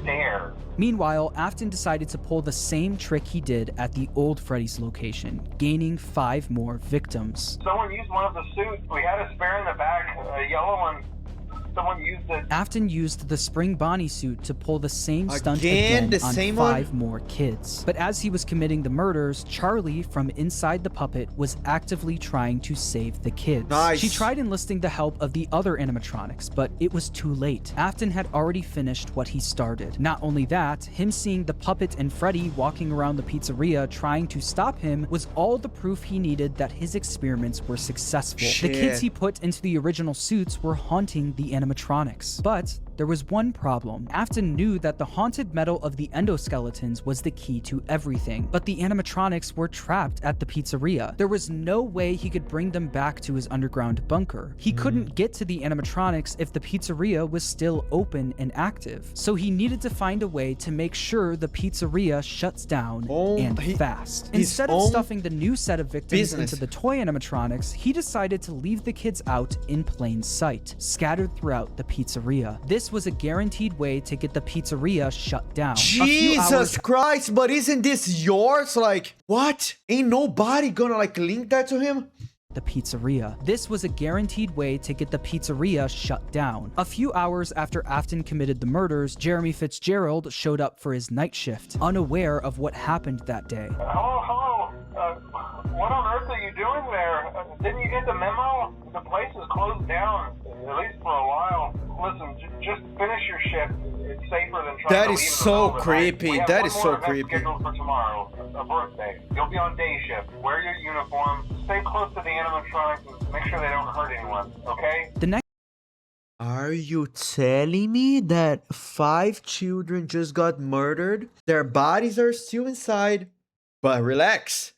stare. Meanwhile, Afton decided to pull the same trick he did at the old Freddy's location, gaining 5 more victims. Someone used one of the suits. We had a spare in the back, a yellow one. Someone used it. Afton used the Spring Bonnie suit to pull the same stunt Again, again the on same 5 more kids. But as he was committing the murders, Charlie from inside the puppet was actively trying to save the kids. Nice. She tried enlisting the help of the other animatronics, but it was too late. Afton had already finished what he started. Not only that, him seeing the puppet and Freddy walking around the pizzeria trying to stop him was all the proof he needed that his experiments were successful. Shit. The kids he put into the original suits were haunting the animatronics. But there was one problem. Afton knew that the haunted metal of the endoskeletons was the key to everything, but the animatronics were trapped at the pizzeria. There was no way he could bring them back to his underground bunker. He couldn't get to the animatronics if the pizzeria was still open and active. So he needed to find a way to make sure the pizzeria shuts down and fast. Instead of stuffing the new set of victims into the toy animatronics, he decided to leave the kids out in plain sight, scattered throughout the pizzeria. This was a guaranteed way to get the pizzeria shut down. Jesus Christ, but isn't this yours? Like, what? Ain't nobody gonna like link that to him? The pizzeria. This was a guaranteed way to get the pizzeria shut down. A few hours after Afton committed the murders, Jeremy Fitzgerald showed up for his night shift, unaware of what happened that day. Hello. What on earth are you doing there? Didn't you get the memo? The place is closed down, at least for a while. Listen, just finish your shift. It's safer than trying That to is leave in the so middle of the night. creepy. We have That one is more so event creepy. scheduled for tomorrow, a birthday. You'll be on day shift. Wear your uniform. Stay close to the animatronics and make sure they don't hurt anyone. Okay? The next Are you telling me that 5 children just got murdered? Their bodies are still inside. But relax.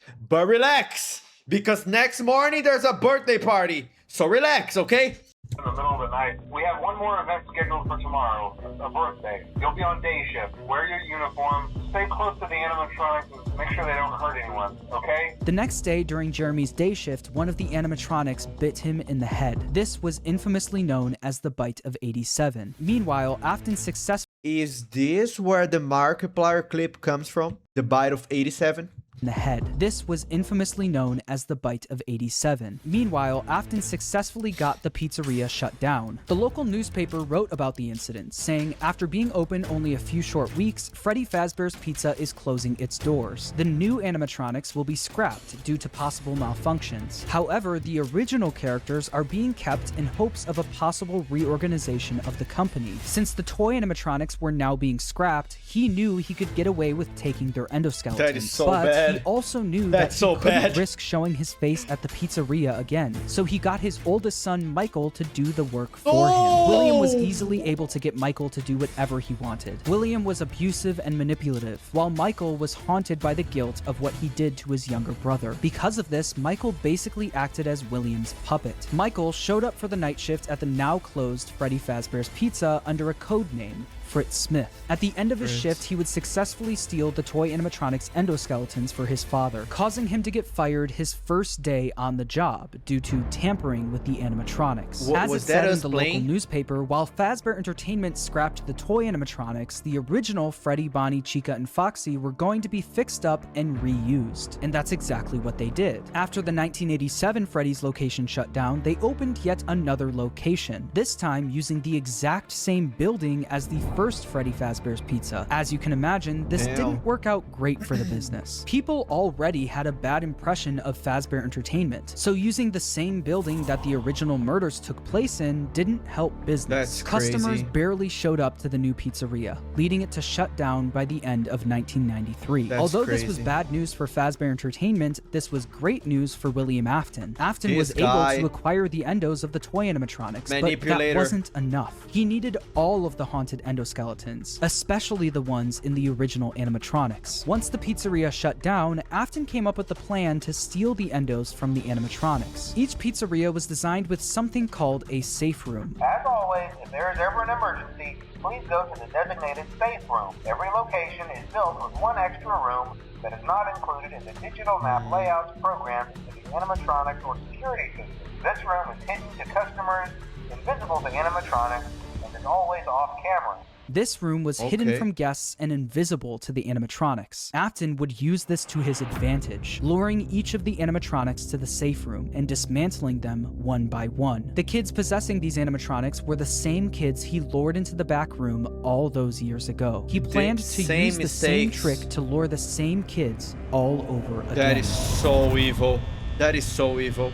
Because next morning there's a birthday party. So relax, okay? In the middle of the night. We have one more event scheduled for tomorrow, a birthday. You'll be on day shift. Wear your uniform. Stay close to the animatronics and make sure they don't hurt anyone. Okay? The next day, during Jeremy's day shift, one of the animatronics bit him in the head. This was infamously known as the bite of 87. Meanwhile, Afton successfully Is this where the Markiplier clip comes from? The bite of 87? in the head. This was infamously known as the bite of 87. Meanwhile, Afton successfully got the pizzeria shut down. The local newspaper wrote about the incident, saying after being open only a few short weeks, Freddy Fazbear's Pizza is closing its doors. The new animatronics will be scrapped due to possible malfunctions. However, the original characters are being kept in hopes of a possible reorganization of the company. Since the toy animatronics were now being scrapped, he knew he could get away with taking their endoskeletons. That is so but bad. he also knew That's that he so couldn't bad. risk showing his face at the pizzeria again, so he got his oldest son Michael to do the work for him. William was easily able to get Michael to do whatever he wanted. William was abusive and manipulative, while Michael was haunted by the guilt of what he did to his younger brother. Because of this, Michael basically acted as William's puppet. Michael showed up for the night shift at the now closed Freddy Fazbear's Pizza under a code name, Fritz Smith. At the end of his shift, he would successfully steal the toy animatronics endoskeletons for his father, causing him to get fired his first day on the job due to tampering with the animatronics. As was it that said in us the local playing? newspaper, while Fazbear Entertainment scrapped the toy animatronics, the original Freddy, Bonnie, Chica, and Foxy were going to be fixed up and reused. And that's exactly what they did. After the 1987 Freddy's location shut down, they opened yet another location, this time using the exact same building as the first Freddy Fazbear's Pizza. As you can imagine, this didn't work out great for the business. People already had a bad impression of Fazbear Entertainment, so using the same building that the original murders took place in didn't help business. Customers barely showed up to the new pizzeria, leading it to shut down by the end of 1993. Although this was bad news for Fazbear Entertainment, this was great news for William Afton. Afton was able to acquire the endos of the toy animatronics, but that wasn't enough. He needed all of the haunted endoskeletons, especially the ones in the original animatronics. Once the pizzeria shut down, Afton came up with a plan to steal the endos from the animatronics. Each pizzeria was designed with something called a safe room. As always, if there is ever an emergency, please go to the designated safe room. Every location is built with one extra room that is not included in the digital map layouts programmed into the animatronics or security system. This room is hidden to customers, invisible to animatronics, and is always off camera. This room was hidden from guests and invisible to the animatronics. Afton would use this to his advantage, luring each of the animatronics to the safe room and dismantling them one by one. The kids possessing these animatronics were the same kids he lured into the back room all those years ago. He planned to use the same trick to lure the same kids all over again. That is so evil. That is so evil.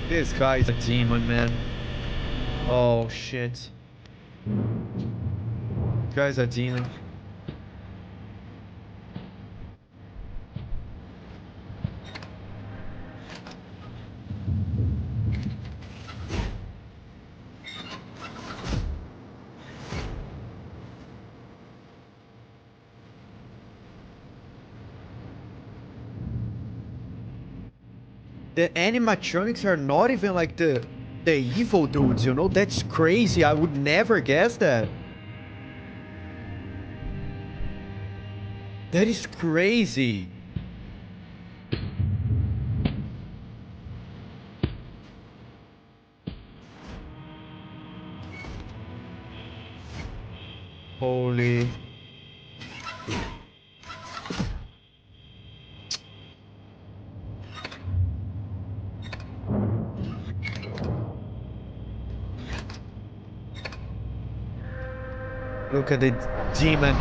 This guy's a demon, man. Oh, shit. This guy's a demon. The animatronics are not even like the evil dudes, you know? That's crazy. I would never guess that. That is crazy. Holy. Look at the demon.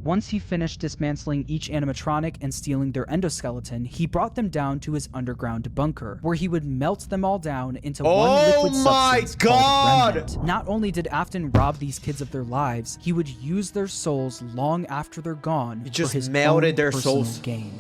Once he finished dismantling each animatronic and stealing their endoskeleton, he brought them down to his underground bunker, where he would melt them all down into one liquid substance called remnant. Not only did Afton rob these kids of their lives, he would use their souls long after they're gone. He just melted their souls. Gain.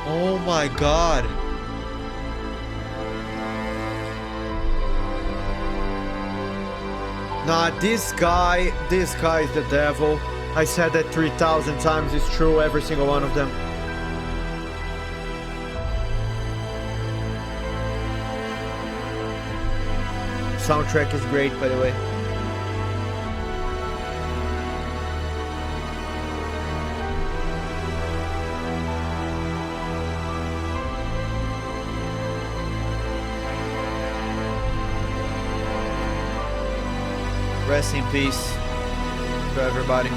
Oh my god. Nah, this guy is the devil. I said that 3,000 times. It's true, every single one of them. Soundtrack is great, by the way. Rest in peace to everybody.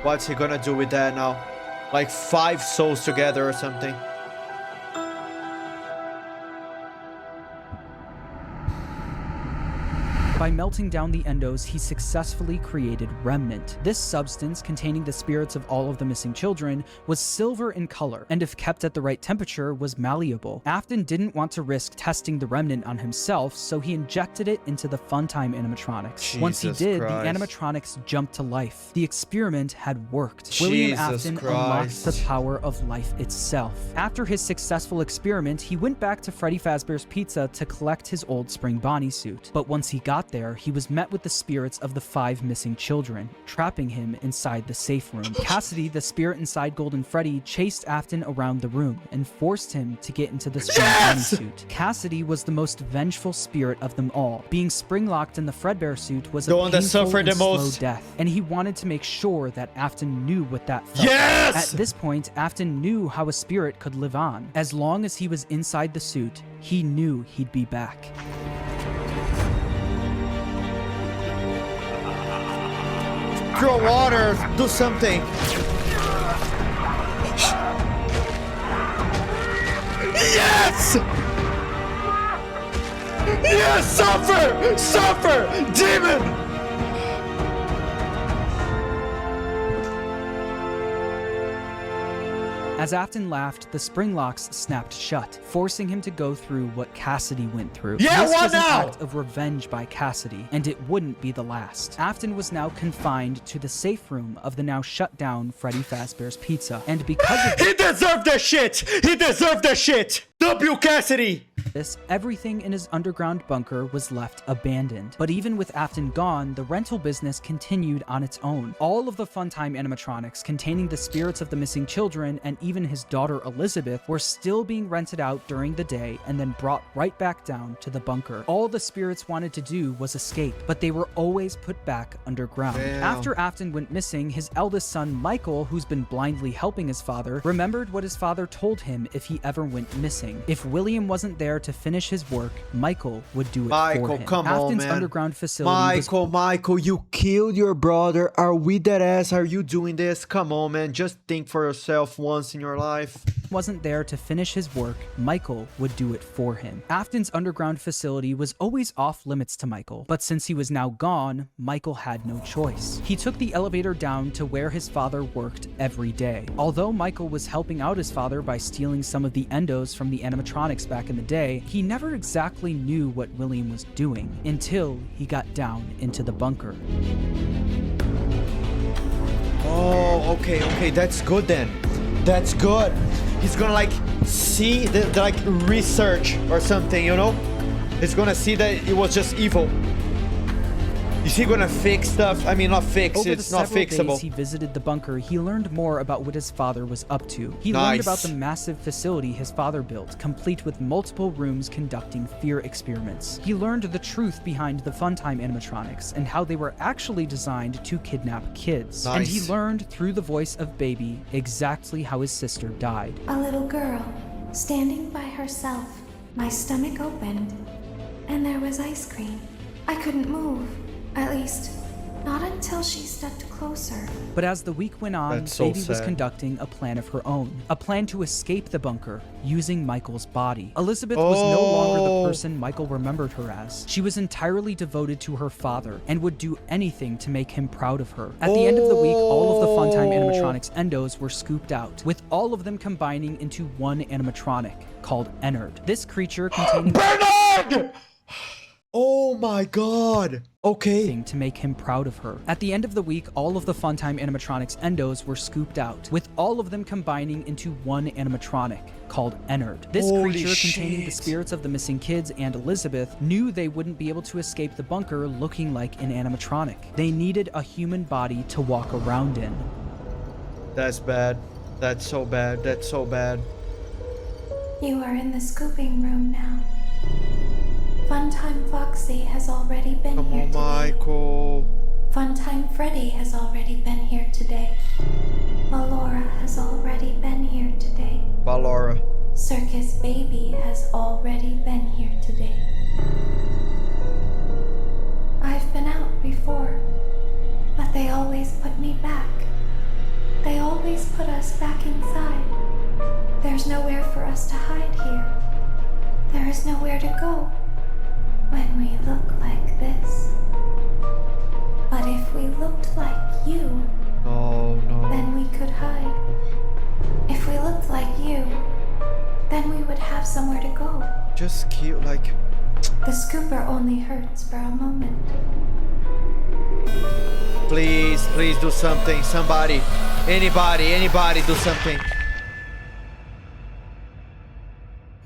What's he gonna do with that now? Like 5 souls together or something? By melting down the endos, he successfully created Remnant. This substance, containing the spirits of all of the missing children, was silver in color, and if kept at the right temperature, was malleable. Afton didn't want to risk testing the Remnant on himself, so he injected it into the Funtime animatronics. Once he did, the animatronics jumped to life. The experiment had worked. William Afton unlocked the power of life itself. After his successful experiment, he went back to Freddy Fazbear's Pizza to collect his old Spring Bonnie suit. But once he got there, he was met with the spirits of the 5 missing children, trapping him inside the safe room. Cassidy, the spirit inside Golden Freddy, chased Afton around the room and forced him to get into the Spring Bonnie suit. Cassidy was the most vengeful spirit of them all. Being spring-locked in the Fredbear suit was a painful and slow death, and he wanted to make sure that Afton knew what that felt. At this point, Afton knew how a spirit could live on. As long as he was inside the suit, he knew he'd be back. Throw water, do something. Yes! Yes, suffer! Suffer! Demon! As Afton laughed, the spring locks snapped shut, forcing him to go through what Cassidy went through. This was an act of revenge by Cassidy, and it wouldn't be the last. Afton was now confined to the safe room of the now shut down Freddy Fazbear's Pizza, and because of He deserved that shit! He deserved that shit! W. Cassidy! this, everything in his underground bunker was left abandoned. But even with Afton gone, the rental business continued on its own. All of the Funtime animatronics containing the spirits of the missing children and even his daughter Elizabeth were still being rented out during the day and then brought right back down to the bunker. All the spirits wanted to do was escape, but they were always put back underground. After Afton went missing, his eldest son Michael, who's been blindly helping his father, remembered what his father told him if he ever went missing. If William wasn't there to finish his work, Michael would do it for him. Come Afton's on, man. underground facility Michael, you killed your brother. Are we dead ass? Are you doing this? Come on, man. Just think for yourself once in your life. wasn't there to finish his work, Michael would do it for him. Afton's underground facility was always off limits to Michael, but since he was now gone, Michael had no choice. He took the elevator down to where his father worked every day. Although Michael was helping out his father by stealing some of the endos from the animatronics back in the day, he never exactly knew what William was doing until he got down into the bunker. Oh, okay, that's good then. That's good. He's gonna like see the like research or something, you know? He's gonna see that it was just evil. Is he gonna fix stuff? I mean, not fix, it's not fixable. Days he visited the bunker, he learned more about what his father was up to. He learned about the massive facility his father built, complete with multiple rooms conducting fear experiments. He learned the truth behind the Funtime animatronics and how they were actually designed to kidnap kids. And he learned through the voice of Baby exactly how his sister died. A little girl, standing by herself. My stomach opened, and there was ice cream. I couldn't move. At least, not until she stepped closer. But as the week went on, Baby was conducting a plan of her own. A plan to escape the bunker, using Michael's body. Elizabeth was no longer the person Michael remembered her as. She was entirely devoted to her father, and would do anything to make him proud of her. At the end of the week, all of the Funtime animatronics endos were scooped out, with all of them combining into one animatronic, called Ennard. This creature containing- Bernard! Oh my god! Okay. To make him proud of her. At the end of the week, all of the Funtime animatronics endos were scooped out, with all of them combining into one animatronic, called Ennard. This creature, containing the spirits of the missing kids and Elizabeth, knew they wouldn't be able to escape the bunker looking like an animatronic. They needed a human body to walk around in. That's bad. That's so bad. That's so bad. You are in the scooping room now. Funtime Foxy has already been here today. Michael. Funtime Freddy has already been here today. Ballora has already been here today. Ballora. Circus Baby has already been here today. I've been out before, but they always put me back. They always put us back inside. There's nowhere for us to hide here. There is nowhere to go when we look like this. have somewhere to go. Just kill, like... The scooper only hurts for a moment. Please, please do something. Somebody. Anybody do something.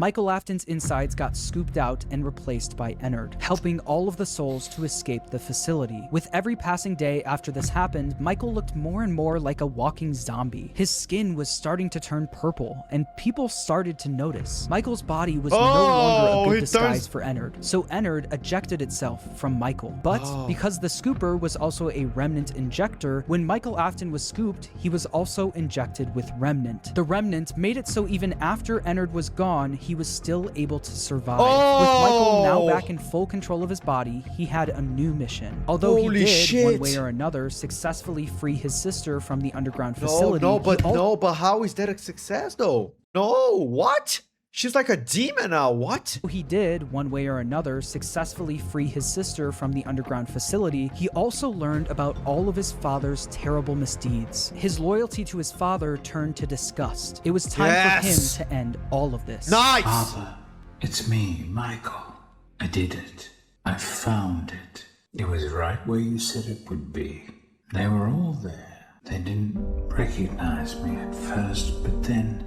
Michael Afton's insides got scooped out and replaced by Ennard, helping all of the souls to escape the facility. With every passing day after this happened, Michael looked more and more like a walking zombie. His skin was starting to turn purple, and people started to notice. Michael's body was no longer a good disguise for Ennard, so Ennard ejected itself from Michael. But because the scooper was also a remnant injector, when Michael Afton was scooped, he was also injected with remnant. The remnant made it so even after Ennard was gone, he was still able to survive. With Michael now back in full control of his body, he had a new mission. Although he did, one way or another, successfully free his sister from the underground facility. But how is that a success though? No, what? She's like a demon now, what? He did, one way or another, successfully free his sister from the underground facility. He also learned about all of his father's terrible misdeeds. His loyalty to his father turned to disgust. It was time for him to end all of this. Nice! Father, it's me, Michael. I did it. I found it. It was right where you said it would be. They were all there. They didn't recognize me at first, but then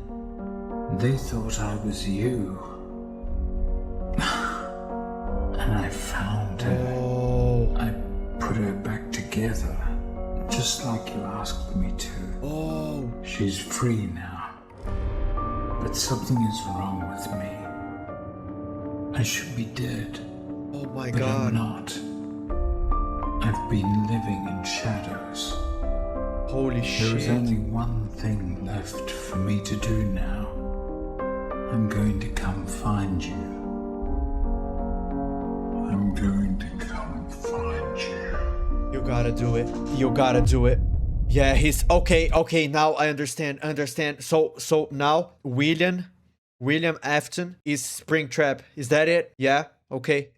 they thought I was you. And I found her. I put her back together, just like you asked me to. She's free now. But something is wrong with me. I should be dead. Oh my but God. I'm not. I've been living in shadows. Holy shit. There is only one thing left for me to do now. I'm going to come find you. I'm going to come find you. You gotta do it. You gotta do it. Yeah, he's okay, now I understand. So now William Afton is Springtrap. Is that it? Yeah? Okay.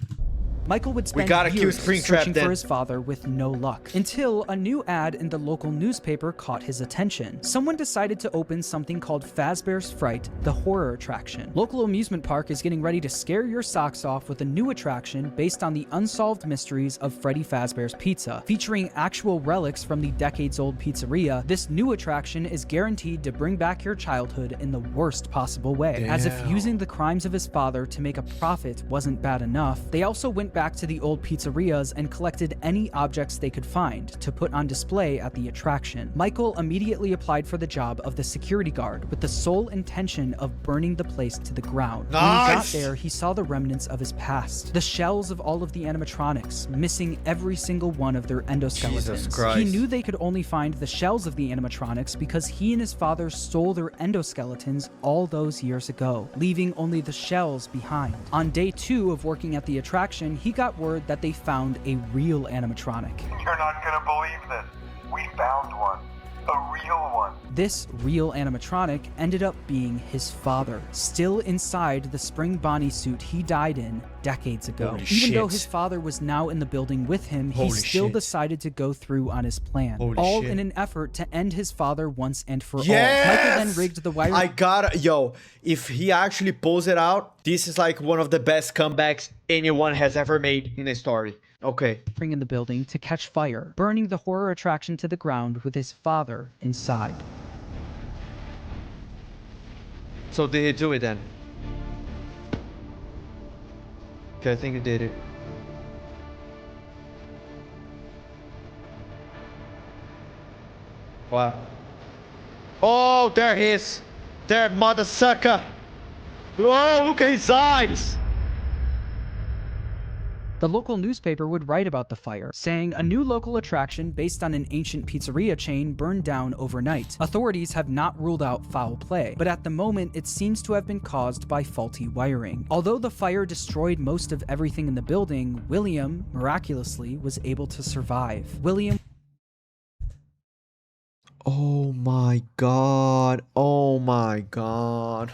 Michael would spend years searching for his father with no luck, until a new ad in the local newspaper caught his attention. Someone decided to open something called Fazbear's Fright, the horror attraction. Local amusement park is getting ready to scare your socks off with a new attraction based on the unsolved mysteries of Freddy Fazbear's Pizza. Featuring actual relics from the decades-old pizzeria, this new attraction is guaranteed to bring back your childhood in the worst possible way. As if using the crimes of his father to make a profit wasn't bad enough, they also went back to the old pizzerias and collected any objects they could find to put on display at the attraction. Michael immediately applied for the job of the security guard with the sole intention of burning the place to the ground. When he got there, he saw the remnants of his past. The shells of all of the animatronics, missing every single one of their endoskeletons. Jesus Christ. He knew they could only find the shells of the animatronics because he and his father stole their endoskeletons all those years ago, leaving only the shells behind. On day 2 of working at the attraction, he got word that they found a real animatronic. You're not gonna believe this. We found one. A real one. This real animatronic ended up being his father, still inside the Spring Bonnie suit he died in decades ago. Even though his father was now in the building with him, he still decided to go through on his plan, all in an effort to end his father once and for all. Michael then rigged the wiring. If he actually pulls it out, this is like one of the best comebacks anyone has ever made in a story. Okay. In the building to catch fire, burning the horror attraction to the ground with his father inside. So did he do it then? Okay, I think he did it. Wow. Oh, there he is. There, mother sucker. Whoa, look at his eyes. The local newspaper would write about the fire, saying a new local attraction based on an ancient pizzeria chain burned down overnight. Authorities have not ruled out foul play, but at the moment it seems to have been caused by faulty wiring. Although the fire destroyed most of everything in the building, William, miraculously, was able to survive. William Oh my god. Oh my god.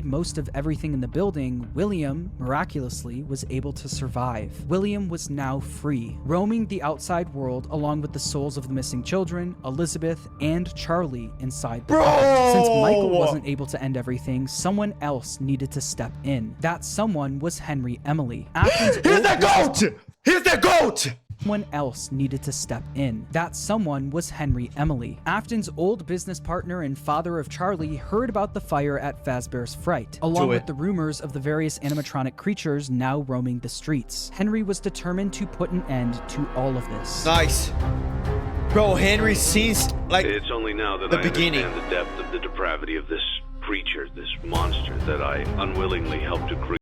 Most of everything in the building, William, miraculously, was able to survive. William was now free, roaming the outside world along with the souls of the missing children, Elizabeth, and Charlie inside the puppet. Since Michael wasn't able to end everything, someone else needed to step in. That someone was Henry Emily. He's the GOAT! He's the GOAT! Someone else needed to step in. That someone was Henry Emily. Afton's old business partner and father of Charlie heard about the fire at Fazbear's Fright, along with the rumors of the various animatronic creatures now roaming the streets. Henry was determined to put an end to all of this. Nice. Bro, Henry seems like it's only now that I understand the depth of the depravity of this creature, this monster that I unwillingly helped to create.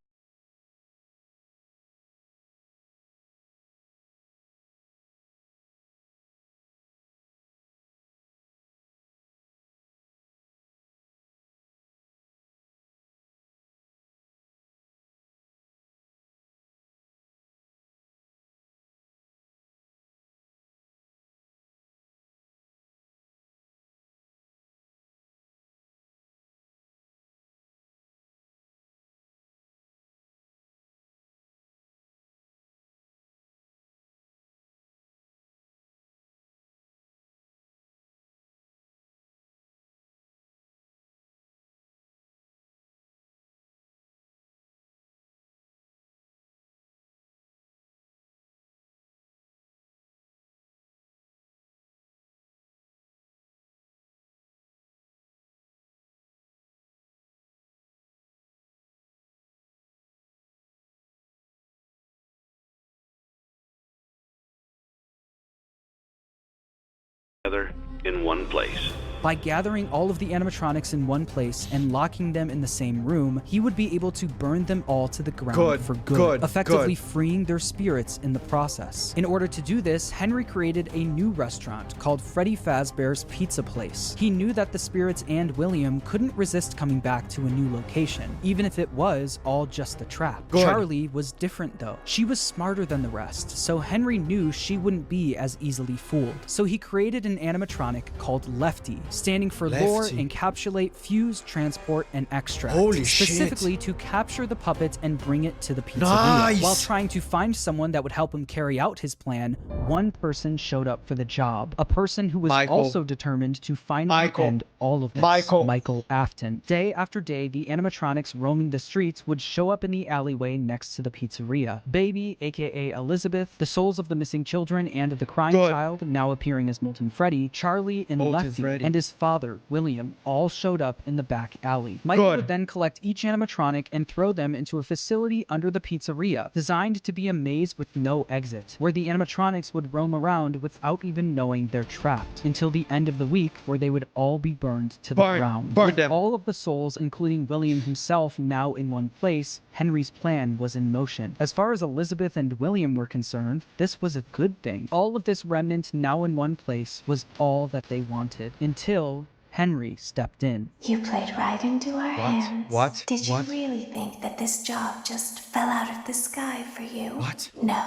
In one place. By gathering all of the animatronics in one place and locking them in the same room, he would be able to burn them all to the ground for good, effectively freeing their spirits in the process. In order to do this, Henry created a new restaurant called Freddy Fazbear's Pizza Place. He knew that the spirits and William couldn't resist coming back to a new location, even if it was all just a trap. Charlie was different though. She was smarter than the rest, so Henry knew she wouldn't be as easily fooled. So he created an animatronic called Lefty, standing for lure, encapsulate, fuse, transport, and extract. Specifically to capture the puppet and bring it to the pizzeria. While trying to find someone that would help him carry out his plan, one person showed up for the job. A person who was also determined to finally end all of this. Michael Afton. Day after day, the animatronics roaming the streets would show up in the alleyway next to the pizzeria. Baby, aka Elizabeth, the souls of the missing children and the crying child, now appearing as Molten Freddy, Charlie, and Lefty, and his father, William, all showed up in the back alley. Michael would then collect each animatronic and throw them into a facility under the pizzeria, designed to be a maze with no exit, where the animatronics would roam around without even knowing they're trapped, until the end of the week, where they would all be burned to the ground. With all of the souls, including William himself, now in one place, Henry's plan was in motion. As far as Elizabeth and William were concerned, this was a good thing. All of this remnant now in one place was all that they wanted, until Henry stepped in. You played right into our hands. Did you really think that this job just fell out of the sky for you? No.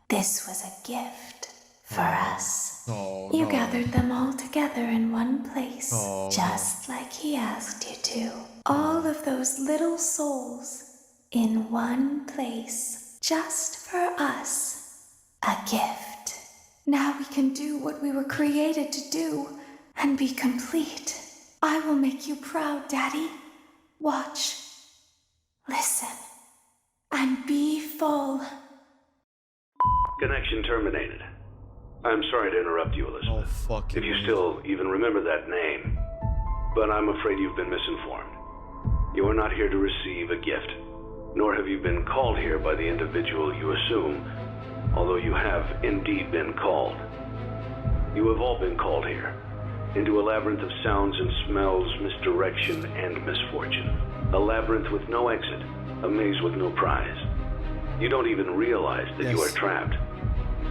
This was a gift for us. You gathered them all together in one place, just like he asked you to. All of those little souls in one place, just for us. A gift. Now we can do what we were created to do and be complete. I will make you proud, Daddy. Watch, listen, and be full. Connection terminated. I'm sorry to interrupt you, Elizabeth. If you still even remember that name. But I'm afraid you've been misinformed. You are not here to receive a gift, nor have you been called here by the individual you assume, although you have indeed been called. You have all been called here, into a labyrinth of sounds and smells, misdirection, and misfortune. A labyrinth with no exit, a maze with no prize. You don't even realize that you are trapped.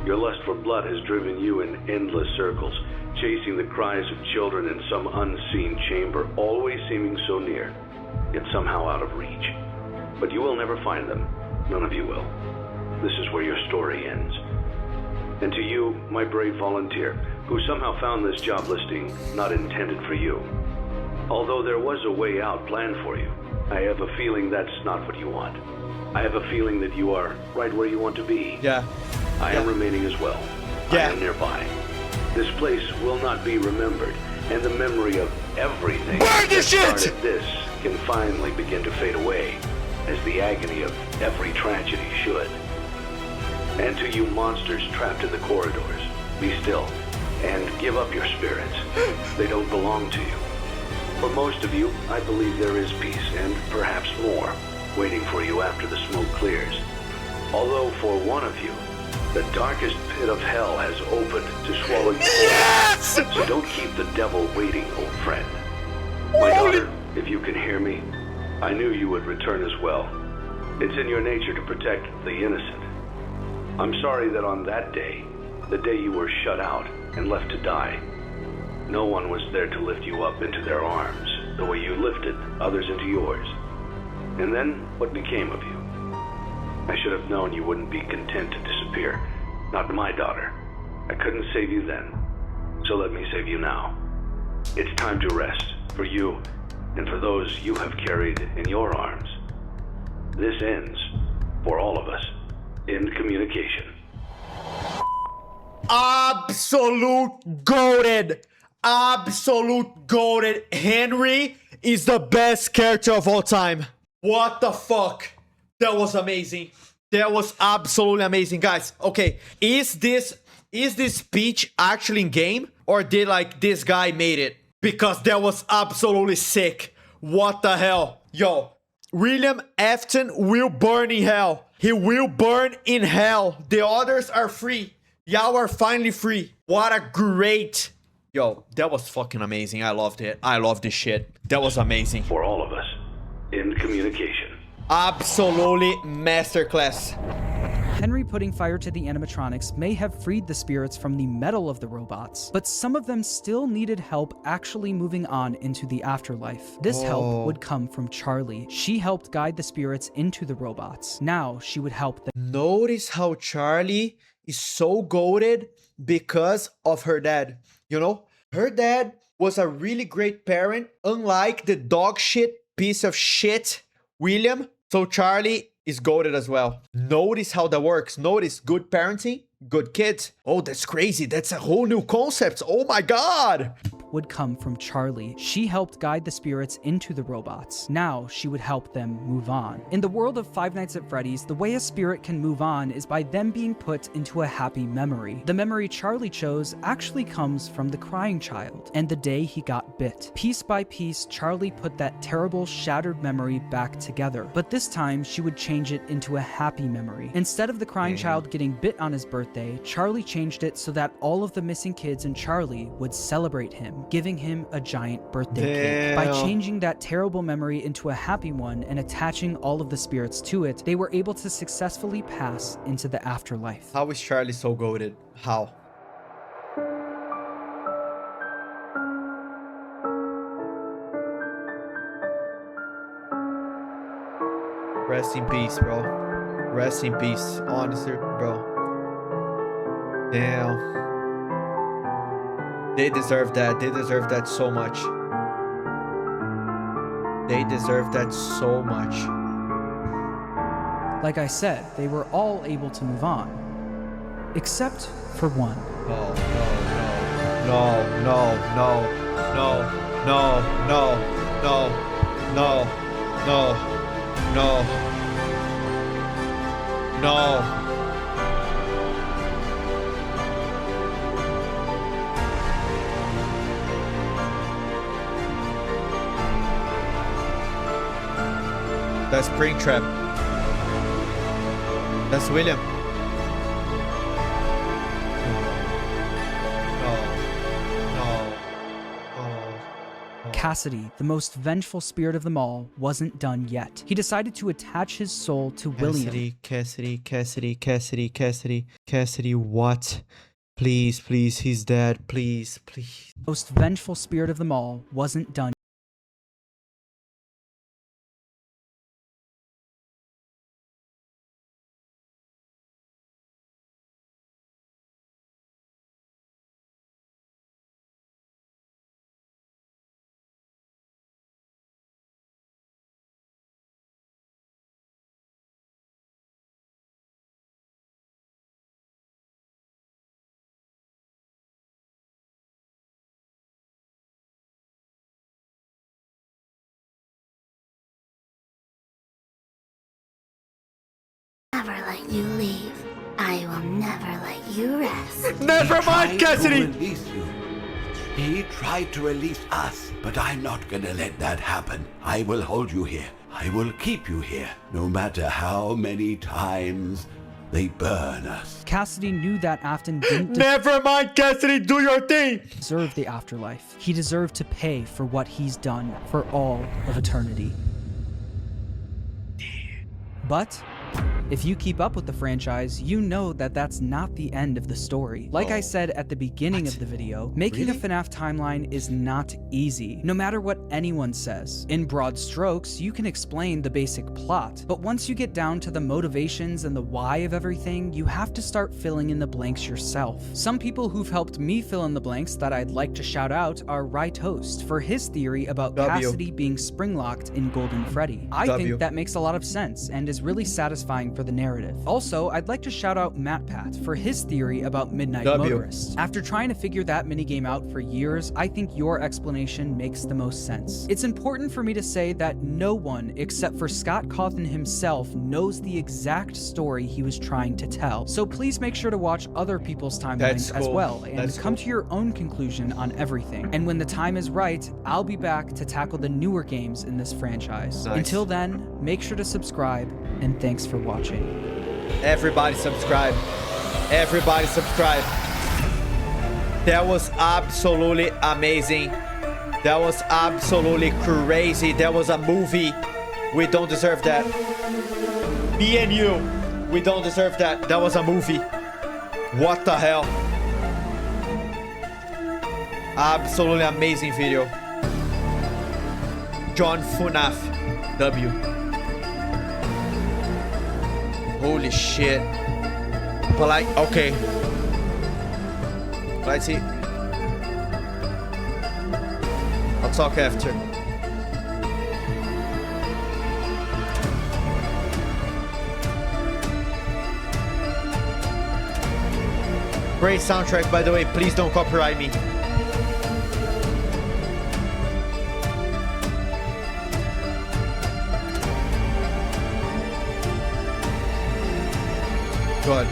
Your lust for blood has driven you in endless circles, chasing the cries of children in some unseen chamber, always seeming so near, yet somehow out of reach. But you will never find them. None of you will. This is where your story ends. And to you, my brave volunteer, who somehow found this job listing not intended for you. Although there was a way out planned for you, I have a feeling that's not what you want. I have a feeling that you are right where you want to be. Yeah. I am remaining as well. Yeah. I am nearby. This place will not be remembered, and the memory of everything that started this can finally begin to fade away, as the agony of every tragedy should. And to you monsters trapped in the corridors, be still, and give up your spirits. They don't belong to you. For most of you, I believe there is peace, and perhaps more, waiting for you after the smoke clears. Although for one of you, the darkest pit of hell has opened to swallow you whole. So don't keep the devil waiting, old friend. My daughter, if you can hear me, I knew you would return as well. It's in your nature to protect the innocent. I'm sorry that on that day, the day you were shut out and left to die, no one was there to lift you up into their arms, the way you lifted others into yours. And then, what became of you? I should have known you wouldn't be content to disappear. Not my daughter. I couldn't save you then, so let me save you now. It's time to rest, for you, and for those you have carried in your arms. This ends, for all of us, in communication. Absolute goated. Absolute goated. Henry is the best character of all time. What the fuck? That was amazing. That was absolutely amazing, guys. Okay, is this speech actually in game, or did like this guy made it? Because that was absolutely sick. What the hell? Yo, William Afton will burn in hell. He will burn in hell. The others are free. Y'all are finally free. What a great... Yo, that was fucking amazing. I loved it. I loved this shit. That was amazing. For all of us, in communication. Absolutely masterclass. Henry putting fire to the animatronics may have freed the spirits from the metal of the robots, but some of them still needed help actually moving on into the afterlife. This help would come from Charlie. She helped guide the spirits into the robots. Now she would help them. Notice how Charlie is so goated because of her dad. You know, her dad was a really great parent, unlike the dog shit piece of shit William. So Charlie is goated as well. Notice how that works. Notice good parenting, good kids. Oh, that's crazy. That's a whole new concept. Oh my god. Would come from Charlie. She helped guide the spirits into the robots. Now she would help them move on. In the world of Five Nights at Freddy's, the way a spirit can move on is by them being put into a happy memory. The memory Charlie chose actually comes from the crying child and the day he got bit. Piece by piece, Charlie put that terrible, shattered memory back together. But this time, she would change it into a happy memory. Instead of the crying child getting bit on his birthday, Charlie changed it so that all of the missing kids and Charlie would celebrate him, giving him a giant birthday cake. By changing that terrible memory into a happy one and attaching all of the spirits to it, they were able to successfully pass into the afterlife. How is Charlie so goated? How? Rest in peace, bro. Rest in peace. Honestly, bro. Damn. They deserve that. They deserve that so much. They deserve that so much. Like I said, they were all able to move on. Except for one. No, no, no, no, no, no, no, no, no, no, no, no, no. That's Springtrap. That's William. Cassidy, the most vengeful spirit of them all, wasn't done yet. He decided to attach his soul to William. Cassidy, what? Please, please, he's dead. Please, please. Most vengeful spirit of them all wasn't done never let you leave. I will never let you rest. Never mind, Cassidy! He tried to release us, but I'm not gonna let that happen. I will hold you here. I will keep you here, no matter how many times they burn us. Cassidy knew that Afton didn't Never mind, Cassidy, do your thing! deserve the afterlife. He deserved to pay for what he's done for all of eternity. But if you keep up with the franchise, you know that that's not the end of the story. Like I said at the beginning of the video, making a FNAF timeline is not easy, no matter what anyone says. In broad strokes, you can explain the basic plot, but once you get down to the motivations and the why of everything, you have to start filling in the blanks yourself. Some people who've helped me fill in the blanks that I'd like to shout out are Right Host for his theory about Cassidy being spring-locked in Golden Freddy. I think that makes a lot of sense and is really satisfying for the narrative. Also, I'd like to shout out MattPat for his theory about Midnight Motorist. After trying to figure that minigame out for years, I think your explanation makes the most sense. It's important for me to say that no one except for Scott Cawthon himself knows the exact story he was trying to tell. So please make sure to watch other people's timelines as well and come to your own conclusion on everything. And when the time is right, I'll be back to tackle the newer games in this franchise. Until then, make sure to subscribe and thanks for watching. Everybody subscribe. Everybody subscribe. That was absolutely amazing. That was absolutely crazy. That was a movie. We don't deserve that. Me and you, we don't deserve that. That was a movie. What the hell? Absolutely amazing video. John FNAF W. Holy shit. But like, okay. Let's see. I'll talk after. Great soundtrack, by the way. Please don't copyright me. Good.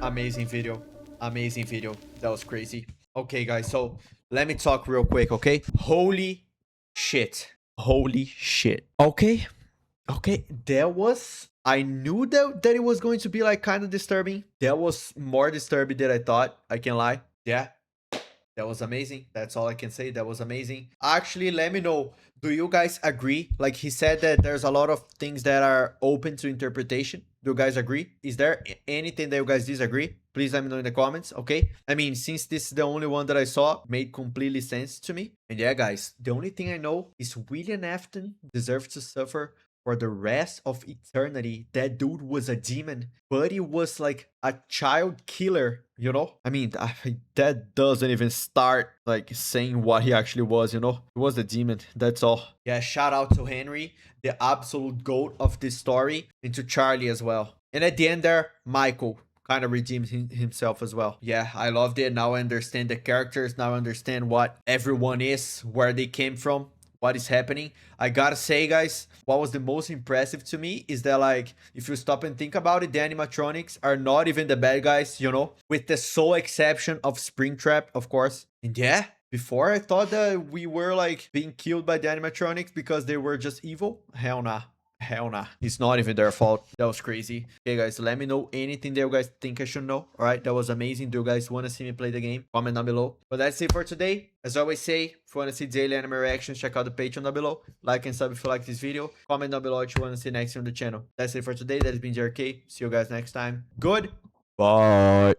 Amazing video. Amazing video. That was crazy. Okay, guys. So let me talk real quick, okay? Holy shit. Holy shit. Okay. Okay. That was... I knew that it was going to be like kind of disturbing. That was more disturbing than I thought. I can't lie. Yeah. That was amazing. That's all I can say. That was amazing. Actually, let me know. Do you guys agree? Like he said that there's a lot of things that are open to interpretation. Do you guys agree? Is there anything that you guys disagree? Please let me know in the comments, okay? I mean, since this is the only one that I saw, made completely sense to me. And yeah, guys, the only thing I know is William Afton deserves to suffer for the rest of eternity. That dude was a demon, but he was like a child killer, you know? I mean, that doesn't even start like saying what he actually was, you know? He was a demon, that's all. Yeah, shout out to Henry, the absolute goat of this story, and to Charlie as well. And at the end there, Michael kind of redeemed himself as well. Yeah, I loved it. Now I understand the characters. Now I understand what everyone is, where they came from, what is happening. I gotta say, guys, what was the most impressive to me is that, like, if you stop and think about it, the animatronics are not even the bad guys, you know, with the sole exception of Springtrap, of course. And yeah, before I thought that we were like being killed by the animatronics because they were just evil. Hell nah. Hell nah. It's not even their fault. That was crazy. Okay, guys, let me know anything that you guys think I should know. All right, that was amazing. Do you guys want to see me play the game? Comment down below. But that's it for today. As I always say, if you want to see daily anime reactions, check out the Patreon down below. Like and sub if you like this video. Comment down below what you want to see next on the channel. That's it for today. That has been JRK. See you guys next time. Goodbye.